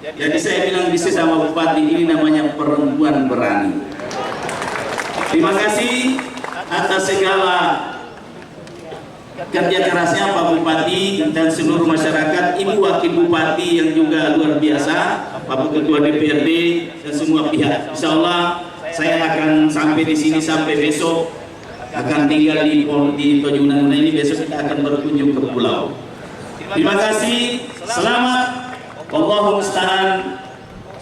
Jadi saya bilang di sini sama Bupati, ini namanya perempuan berani. Terima kasih atas segala kerja kerasnya Pak Bupati dan seluruh masyarakat, Ibu Wakil Bupati yang juga luar biasa, Pak Ketua DPRD dan semua pihak. Insya Allah saya akan sampai di sini sampai besok, akan tinggal di Tojo Una ini, besok kita akan berkunjung ke pulau. Terima kasih, selamat, Wallahu musta'an.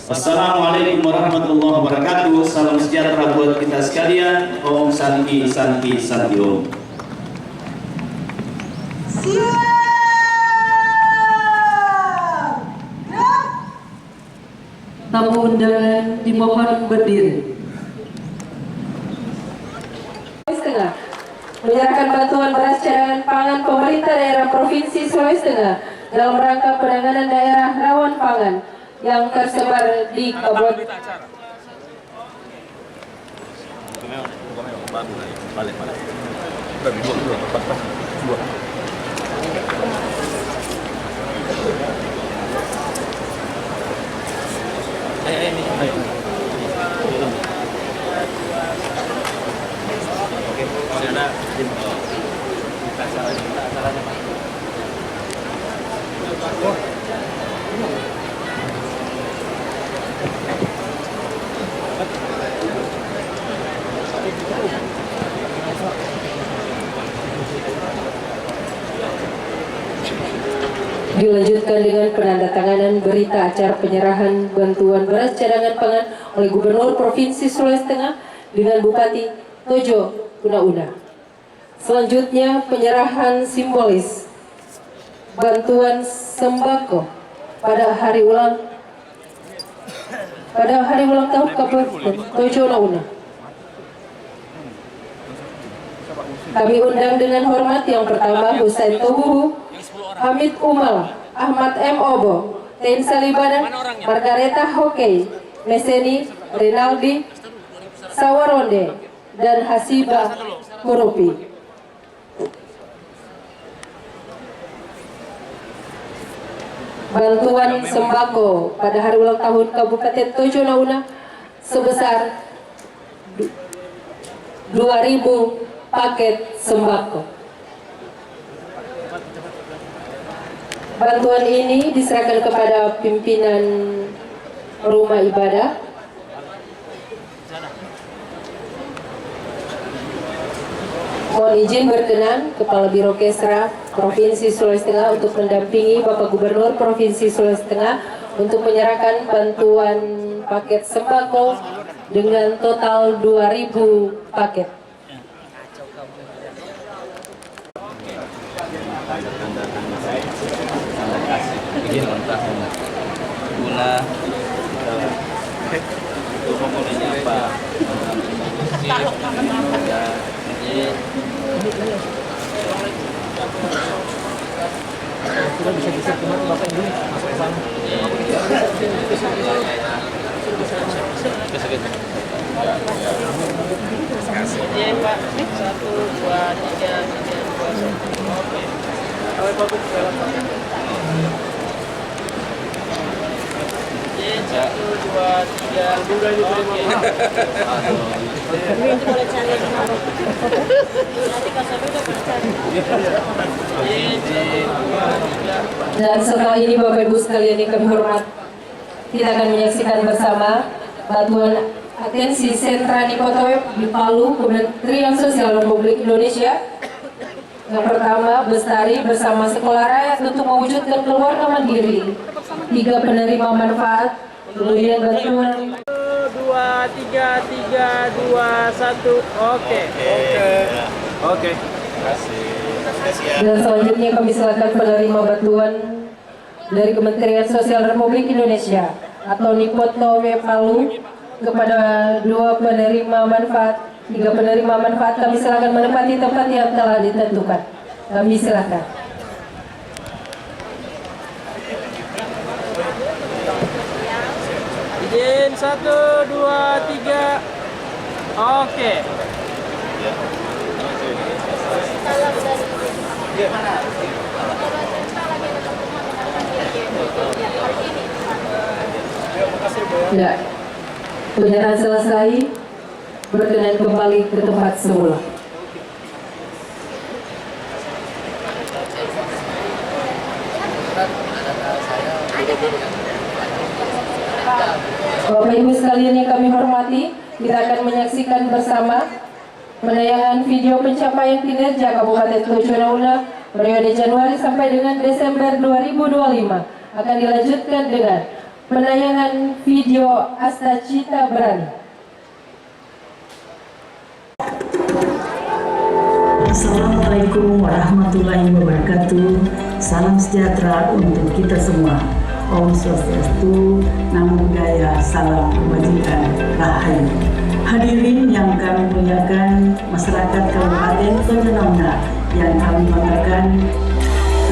Wassalamualaikum warahmatullahi wabarakatuh. Salam sejahtera buat kita sekalian. Om Santi Santi Santi Om. Tamu undangan dimohon berdiri. Tengah menyerahkan bantuan beras cadangan pangan pemerintah daerah Provinsi Sulawesi Tengah dalam rangka penanganan daerah rawan pangan yang tersebar di Kabupaten. Dilanjutkan dengan penandatanganan berita acara penyerahan bantuan beras cadangan pangan oleh Gubernur Provinsi Sulawesi Tengah dengan Bupati Tojo Una. Selanjutnya penyerahan simbolis bantuan sembako pada hari ulang tahun Kabupaten Tojo Una. Kami undang dengan hormat yang pertama Husain Tobuhu, Hamid Umal, Ahmad M. Obo, Ten Salibana, Margareta Hokey, Meseni, Rinaldi, Sawaronde, dan Hasiba Kurupi. Bantuan sembako pada hari ulang tahun Kabupaten Tojo Una sebesar 2.000 paket sembako. Bantuan ini diserahkan kepada pimpinan rumah ibadah. Mohon izin berkenan Kepala Biro Kesra Provinsi Sulawesi Tengah untuk mendampingi Bapak Gubernur Provinsi Sulawesi Tengah untuk menyerahkan bantuan paket sembako dengan total 2.000 paket. Izin kontak guna itu komponennya apa? Sudah bisa kemarin Bapak ini masuk ke sana. Iya Pak, 1, 2, 3, 2, 1. Oke. Kalau Bapak jalan Pak. 1, 2, 3. Udah diterima. Ini boleh cari nomor. Nanti kalau sampai Dan setelah ini Bapak Ibu sekalian yang kami hormat, kita akan menyaksikan bersama bantuan atensi sentra Nikotoweb di Palu, Kementerian Sosial Republik Indonesia. Yang pertama, Bestari bersama Sekolah Rakyat untuk mewujudkan keluarga mandiri. 3 penerima manfaat, kemudian bantuan. 2, 3, 3, 2, 1. Oke. Oke. Terima kasih. Dan selanjutnya kami silakan penerima bantuan dari Kementerian Sosial Republik Indonesia atau Nikotoweb Palu kepada 2 penerima manfaat. 3 penerima manfaat kami silakan menempati tempat yang telah ditentukan. Kami silakan. Izin 1, 2, 3. Oke. Ya, penyerahan selesai. Berkenan kembali ke tempat semula. Bapak Ibu sekalian yang kami hormati, kita akan menyaksikan bersama penayangan video pencapaian kinerja Kabupaten Tojo Nauna periode Januari sampai dengan Desember 2025. Akan dilanjutkan dengan penayangan video Asta Cita Berani. Assalamualaikum warahmatullahi wabarakatuh. Salam sejahtera untuk kita semua. Om Swastiastu, Namo Buddhaya, salam kebajikan, rahayu. Hadirin yang kami muliakan, masyarakat Kabupaten Tojo Nauna yang kami banggakan,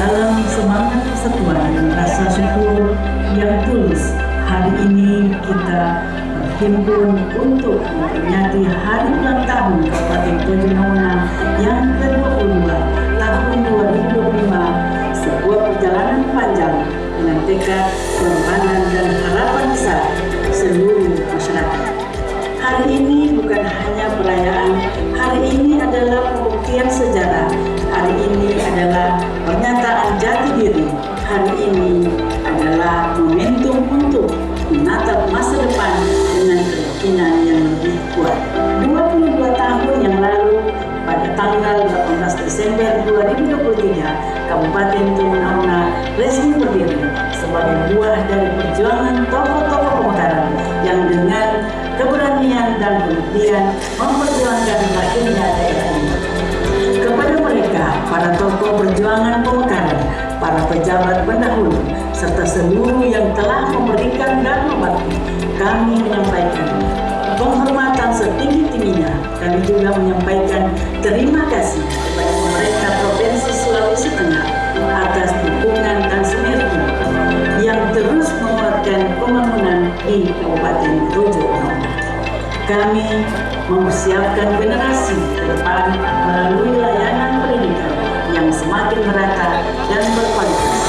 dalam semangat persatuan dan rasa syukur yang tulus, hari ini kita berhimpun untuk memperingati hari ulang tahun Kabupaten Tojo Nauna yang ke-22 tahun 2025, sebuah perjalanan panjang dengan tekad, pengorbanan dan harapan besar seluruh masyarakat. Hari ini bukan hanya perayaan, hari ini adalah pembuktian sejarah, hari ini adalah pernyataan jati diri, hari ini adalah momentum untuk menatap masa depan dengan keyakinan yang lebih kuat. 22 tahun yang lalu, pada tanggal 18 Desember 2023, Kabupaten Tojo Nauna resmi berdiri sebagai buah dari perjuangan tokoh-tokoh pemekaran yang dengan keberanian dan pembuktian memperjuangkan lahirnya daerah ini. Kepada mereka, para tokoh perjuangan pemekaran, para pejabat pendahulu, serta seluruh yang telah memberikan dan membakti, kami menyampaikan penghormatan setinggi-tingginya. Kami juga menyampaikan terima kasih kepada pemerintah Provinsi Sulawesi Tengah atas dukungan dan sinergi yang terus menguatkan pembangunan di Kabupaten Tojo Nauna. Kami mempersiapkan generasi ke depan melalui layanan pendidikan yang semakin merata dan berkualitas.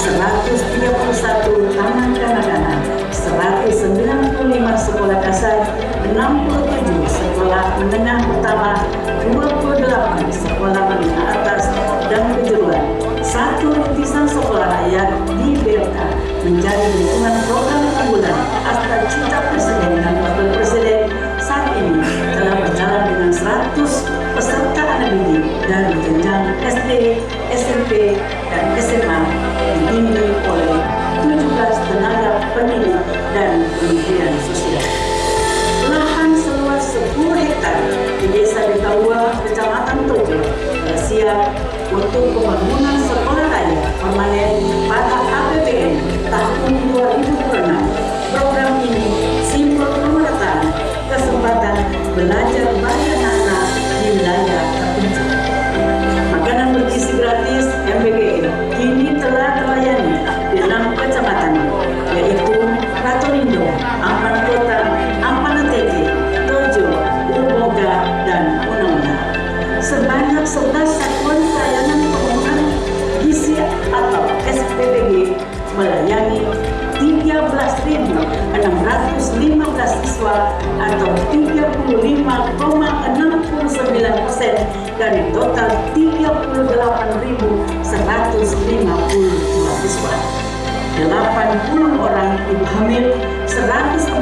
131 taman kanak-kanak, 195 sekolah dasar, 67 sekolah menengah pertama, 28 sekolah menengah atas dan kejuruan, 1 rintisan sekolah rakyat di BLK menjadi dukungan program unggulan Asta Cita Presiden dan Wakil Presiden. Saat ini telah berjalan dengan 100 peserta anak didik dari jenjang SD, SMP, dan SMA dibimbing oleh 17 tenaga pendidik dan pendidikan sosial. Lahan seluas 10 hektar di Desa Betawa, Kecamatan Tojo, bersiap untuk pembangunan sekolah raya permanen pada APBN tahun 2006. Program ini simbol pemerataan kesempatan belajar bagi anak-anak di wilayah terpencil. Makanan bergizi gratis MBGE kini telah terlayani di 6 kecamatan, yaitu Ratolindo, Ampan Kota, Ampanateke, Tojo, Urboga, dan Unauna. Sebanyak 11 satuan pelayanan pembangunan gizi atau SPBG melayani 13.615 siswa atau 35,5% total 38.150 mahasiswa, 80 orang ibu hamil, 148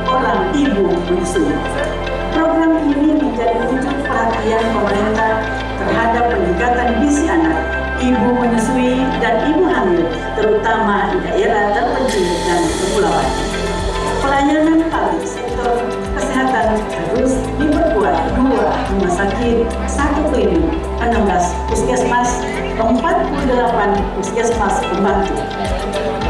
orang ibu menyusui. Program ini menjadi wujud perhatian pemerintah terhadap peningkatan gizi anak, ibu menyusui, dan ibu hamil, terutama di daerah terpencil dan kepulauan. Pelayanan publik sektor kesehatan terus diperkuat 2 rumah sakit, 1 klinik, 16 puskesmas, 48 puskesmas pembantu.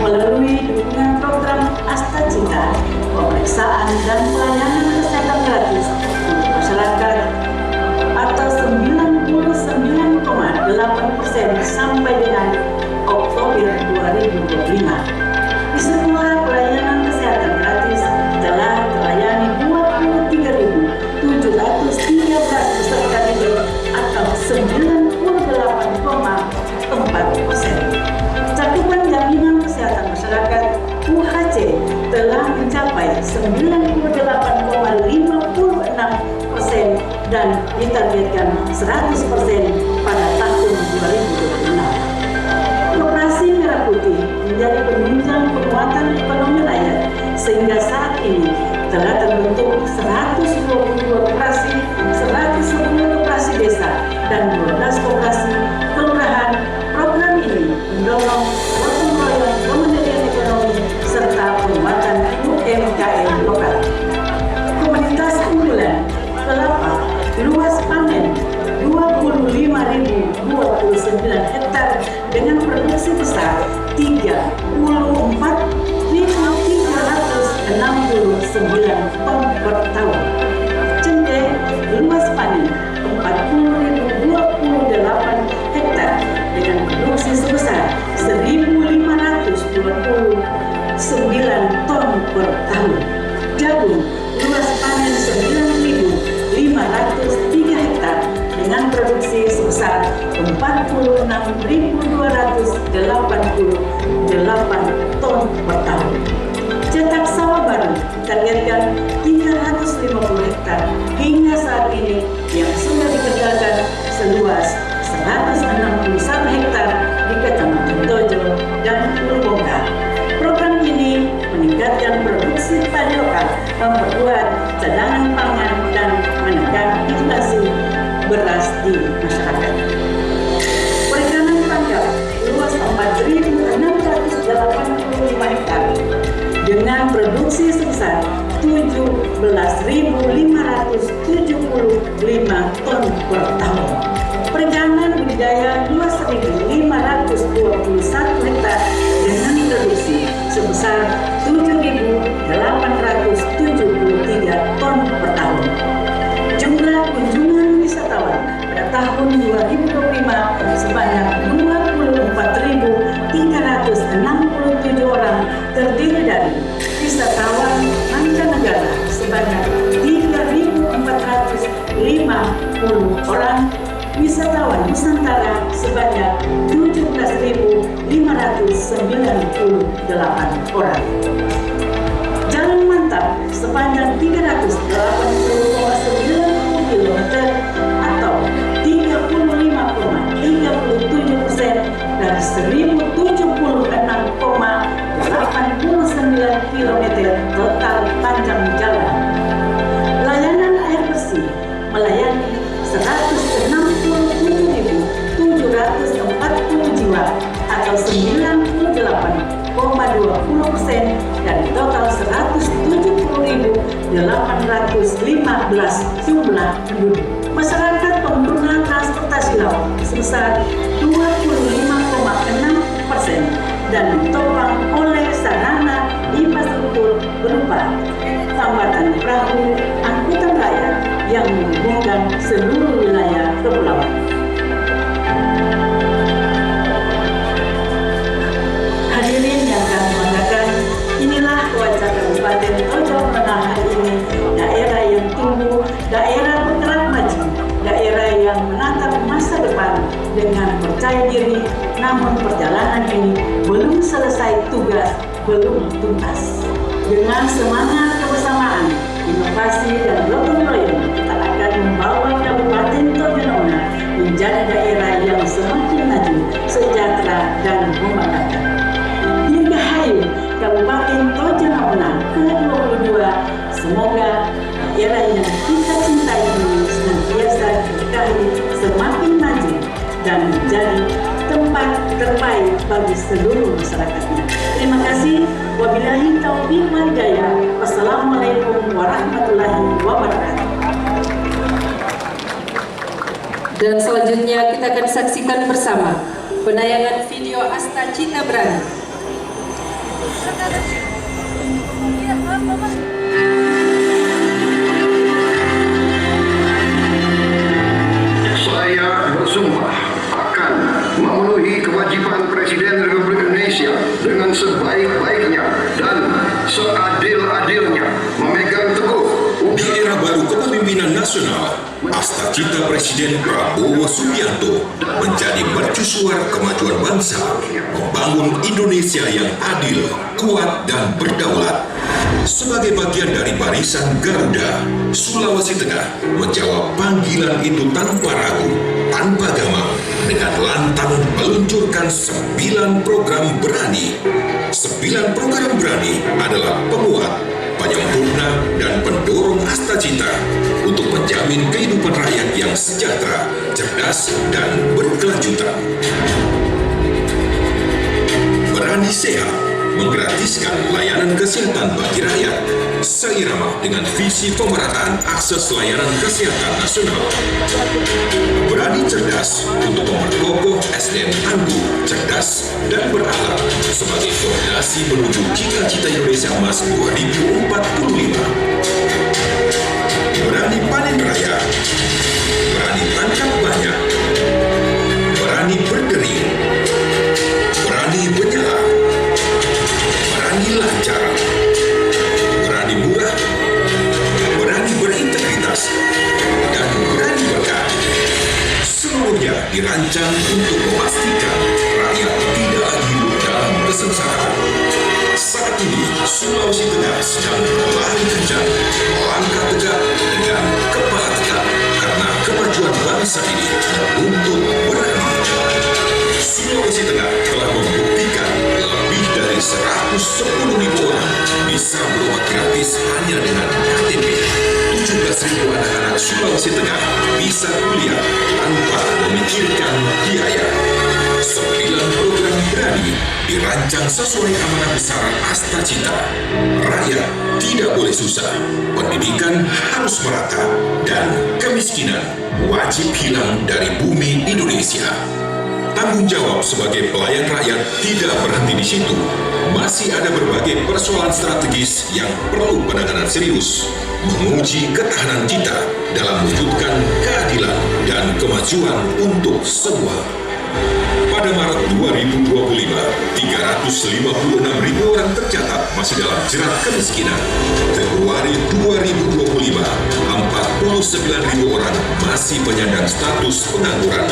Melalui dukungan program Asta Cita, pemeriksaan dan pelayanan kesehatan gratis untuk masyarakat atau 99,8% sampai dengan Oktober 2025. Di semua pelayanan kesehatan gratis telah terlayani 23.713 peserta didik atau 98,4%. Cakupan jaminan kesehatan masyarakat UHC telah mencapai 98,56% dan ditargetkan 100% pada tahun 2026. Operasi Merah Putih menjadi penunjang penguatan ekonomi rakyat sehingga saat ini telah terbentuk 122 koperasi, 110 koperasi desa, dan 12 koperasi kelurahan. Program ini mendorong gotong royong kemandirian ekonomi serta penguatan UMKM lokal. Komunitas unggulan kelapa luas panen 25.029 hektar dengan produksi besar 34.369 ton per tahun. Cende luas panen 40.028 hektar dengan produksi sebesar 1.529 ton per tahun. Jagung luas panen 9.503 hektar dengan produksi sebesar 46.288 ton per tahun. Cetak sawah baru ditargetkan 350 hektar hingga saat ini yang sudah dikerjakan seluas 161 hektar di Kecamatan Tojo dan Purwokerto. Program ini meningkatkan produksi padi lokal, memperkuat cadangan pangan, dan menekan inflasi beras di masyarakat. Perikanan tangkap luas 4.685 hektar dengan produksi sebesar 17.575 ton per tahun. Perikanan budidaya luas 1.521 hektar dengan produksi sebesar 7.873 ton per tahun. Jumlah kunjungan wisatawan pada tahun 2025 sebanyak 24.367 orang, terdiri dari wisatawan mancanegara sebanyak 3.450 orang, wisatawan Nusantara sebanyak 17.598 orang. Jalan mantap sepanjang 380,90 km atau 35,37% dari 1076,89 km total panjang jalan. Layanan air bersih melayani 167.740 jiwa atau 98,20% dari total 170.815 jumlah penduduk. Masyarakat pengguna transportasi laut sebesar 25,6% dan ditopang oleh sarana infrastruktur berupa tambatan perahu angkutan rakyat yang menghubungkan seluruh wilayah kepulauan. Hadirin yang kami banggakan, inilah wajah Kabupaten Tojo Menengah hari ini, daerah yang tumbuh, daerah bergerak maju, daerah yang menatap masa depan dengan percaya diri. Namun perjalanan ini belum selesai, tugas belum tuntas. Dengan semangat kebersamaan, inovasi dan gotong royong, kita akan membawa Kabupaten Tojo Menengah menjadi daerah yang semakin maju, sejahtera, dan membanggakan. Dirgahayu Kabupaten Tojo Namunang ke-22, semoga daerah yang kita cintai ini senantiasa diberkahi, semakin maju, dan menjadi tempat terbaik bagi seluruh masyarakatnya. Terima kasih. Wabillahi taufiq wal hidayah. Wassalamualaikum warahmatullahi wabarakatuh. Dan selanjutnya kita akan saksikan bersama penayangan video Asta Cita Berani. Saya bersumpah akan memenuhi kewajiban Presiden Republik Indonesia dengan sebaik-baiknya dan seadil-adilnya, memegang teguh di era baru kepemimpinan nasional. Asta cita Presiden Prabowo Subianto menjadi mercusuar kemajuan bangsa, membangun Indonesia yang adil, kuat, dan berdaulat. Sebagai bagian dari barisan Garuda, Sulawesi Tengah menjawab panggilan itu tanpa ragu, tanpa gamang, dengan lantang meluncurkan 9 program berani. 9 program berani adalah penguat, penyempurna, dan pendorong Asta Cita untuk menjamin kehidupan rakyat yang sejahtera, cerdas, dan berkelanjutan. Berani Sehat menggratiskan layanan kesehatan bagi rakyat seirama dengan visi pemerataan akses layanan kesehatan nasional. Berani Cerdas untuk memperkokoh SDM tangguh, cerdas, dan berakhlak sebagai fondasi menuju cita-cita Indonesia Emas 2045. Berani Panen Raya, berani tangkap banyak, berani berdering, berani menyala, berani lancar, berani murah, berani berintegritas, dan berani berkah. Seluruhnya dirancang untuk memastikan rakyat tidak lagi hidup dalam kesengsaraan. Saat ini Sulawesi Tengah sedang berlari kencang, melangkah tegak dengan kepala tegak karena kemajuan bangsa ini menuntut berani. Sulawesi Tengah telah membuktikan lebih dari 110.000 orang bisa berobat gratis hanya dengan KTP. 17.000 anak-anak Sulawesi Tengah bisa kuliah tanpa memikirkan biaya. 9 program berani dirancang sesuai amanah besar Asta Cita. Rakyat tidak boleh susah, pendidikan harus merata, dan kemiskinan wajib hilang dari bumi Indonesia. Tanggung jawab sebagai pelayan rakyat tidak berhenti di situ. Masih ada berbagai persoalan strategis yang perlu penanganan serius, menguji ketahanan kita dalam mewujudkan keadilan dan kemajuan untuk semua. Pada Maret 2025, 356.000 orang tercatat masih dalam jerat kemiskinan. Februari 2025, 49.000 orang masih penyandang status pengangguran.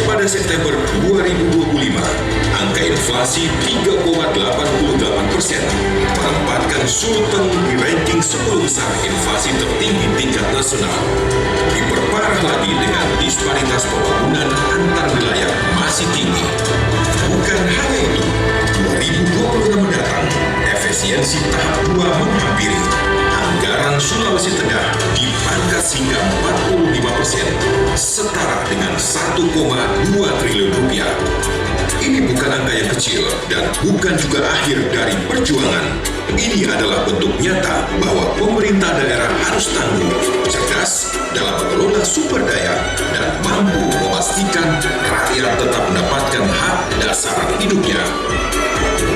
Pada September 2025, angka inflasi 3,88%, menempatkan Sulteng di ranking 10 besar inflasi tertinggi tingkat nasional. Diperparah lagi dengan disparitas pembangunan antar wilayah masih tinggi. Bukan hanya itu, 2026 mendatang, efisiensi tahap 2 menghampiri. Anggaran Sulawesi Tengah dipangkas hingga 45%, setara dengan 1,2 triliun rupiah. Ini bukan angka yang kecil dan bukan juga akhir dari perjuangan. Ini adalah bentuk nyata bahwa pemerintah daerah harus tangguh, cerdas dalam mengelola sumber daya, dan mampu memastikan rakyat tetap mendapatkan hak dasar hidupnya.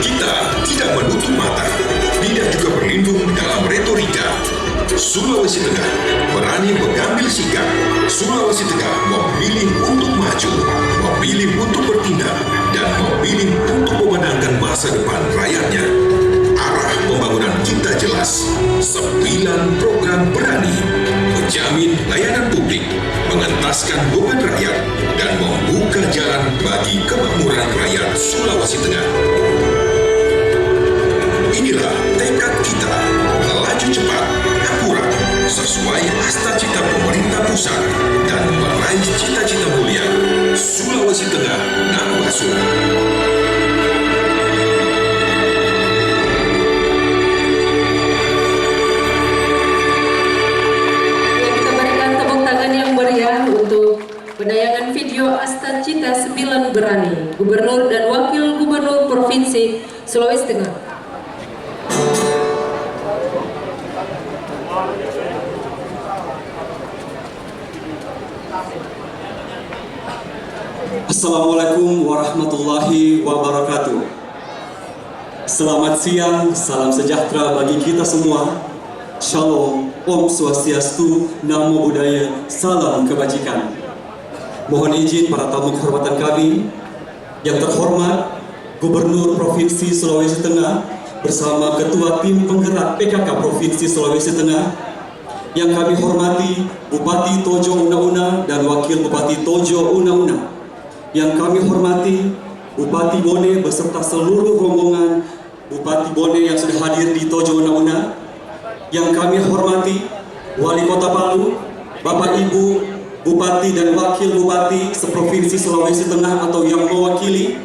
Kita tidak menutup mata, tidak juga berlindung dalam retorika. Sulawesi Tengah berani mengambil sikap. Sulawesi Tengah memilih untuk maju, memilih untuk bertindak, dan memilih untuk memenangkan masa depan rakyatnya. Arah pembangunan kita jelas. 9 program berani menjamin layanan publik, mengentaskan beban rakyat, dan membuka jalan bagi kemakmuran rakyat Sulawesi Tengah. Inilah tekad kita melaju cepat, akurat, sesuai Asta Cita pemerintah pusat, dan meraih cita-cita mulia Nawacita 9 Berani, Gubernur dan Wakil Gubernur Provinsi Sulawesi Tengah. Assalamualaikum warahmatullahi wabarakatuh. Selamat siang, salam sejahtera bagi kita semua. Shalom, Om Swastiastu, Namo Buddhaya, salam kebajikan. Mohon izin para tamu kehormatan kami, yang terhormat Gubernur Provinsi Sulawesi Tengah bersama Ketua Tim Penggerak PKK Provinsi Sulawesi Tengah, yang kami hormati Bupati Tojo Una-Una dan Wakil Bupati Tojo Una-Una, yang kami hormati Bupati Bone beserta seluruh rombongan Bupati Bone yang sudah hadir di Tojo Una-Una, yang kami hormati Wali Kota Palu, Bapak Ibu Bupati dan Wakil Bupati seprovinsi Sulawesi Tengah atau yang mewakili,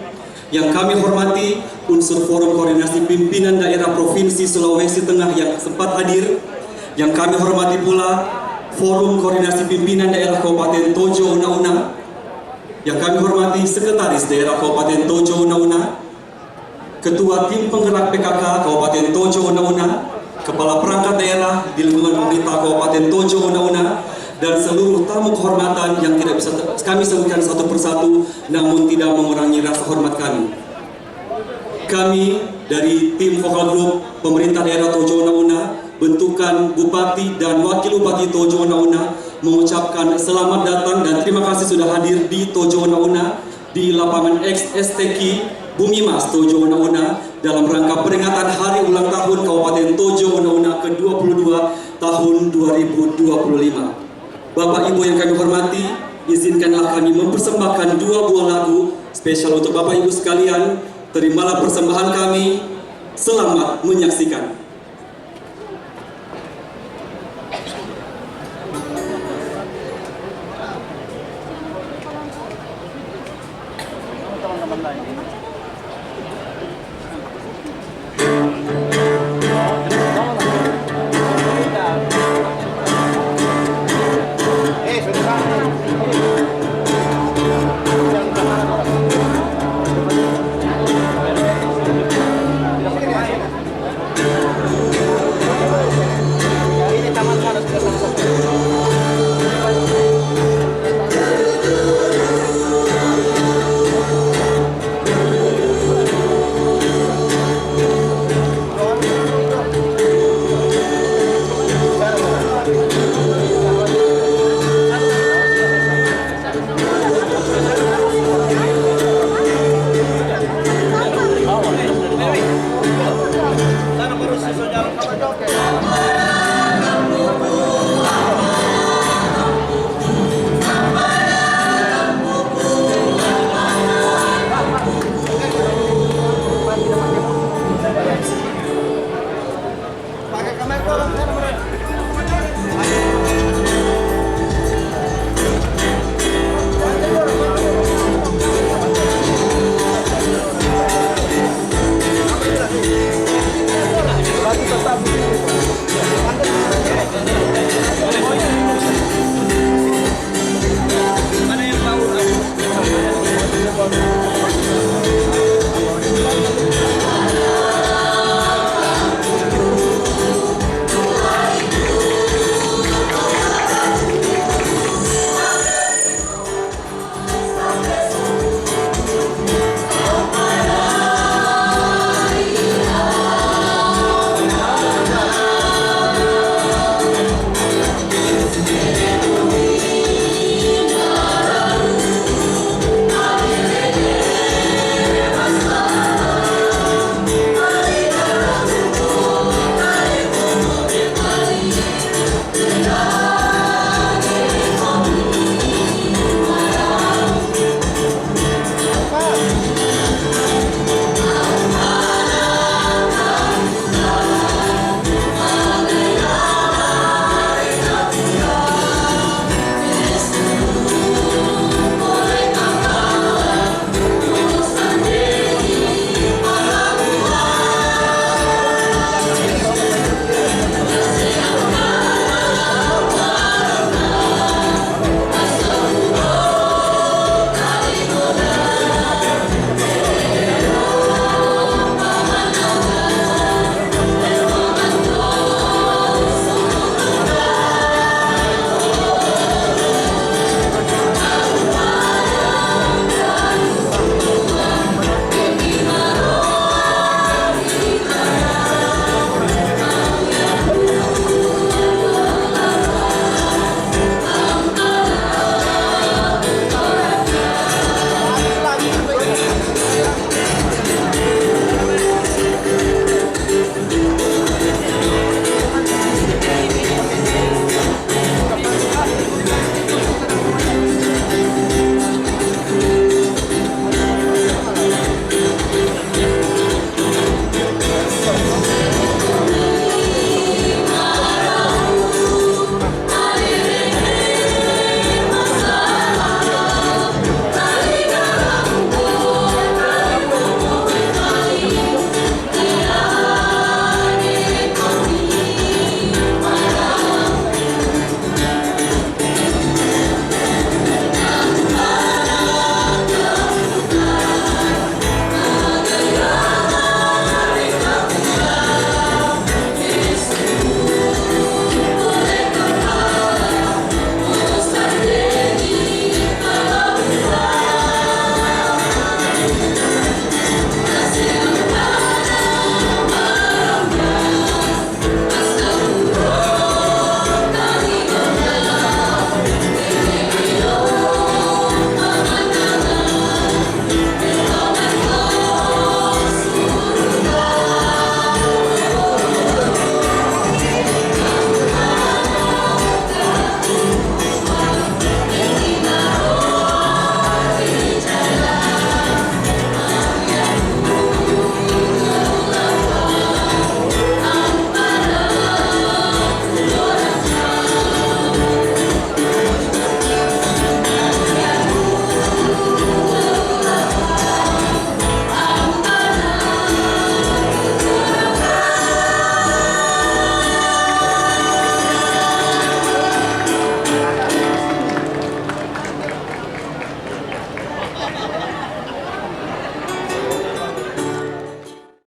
yang kami hormati unsur Forum Koordinasi Pimpinan Daerah Provinsi Sulawesi Tengah yang sempat hadir, yang kami hormati pula Forum Koordinasi Pimpinan Daerah Kabupaten Tojo Una-Una, yang kami hormati Sekretaris Daerah Kabupaten Tojo Una-Una, Ketua Tim Penggerak PKK Kabupaten Tojo Una-Una, Kepala Perangkat Daerah di lingkungan pemerintah Kabupaten Tojo Una-Una, dan seluruh tamu kehormatan yang tidak bisa kami sebutkan satu persatu, namun tidak mengurangi rasa hormat kami. Kami dari tim Vokal Group Pemerintah Daerah Tojo Una-Una, bentukan Bupati dan Wakil Bupati Tojo Una-Una, mengucapkan selamat datang dan terima kasih sudah hadir di Tojo Una-Una di lapangan XSTQ Bumi Mas Tojo Una-Una dalam rangka peringatan Hari Ulang Tahun Kabupaten Tojo Una-Una ke-22 tahun 2025. Bapak Ibu yang kami hormati, izinkanlah kami mempersembahkan 2 buah lagu spesial untuk Bapak Ibu sekalian. Terimalah persembahan kami. Selamat menyaksikan. Teman-teman lain.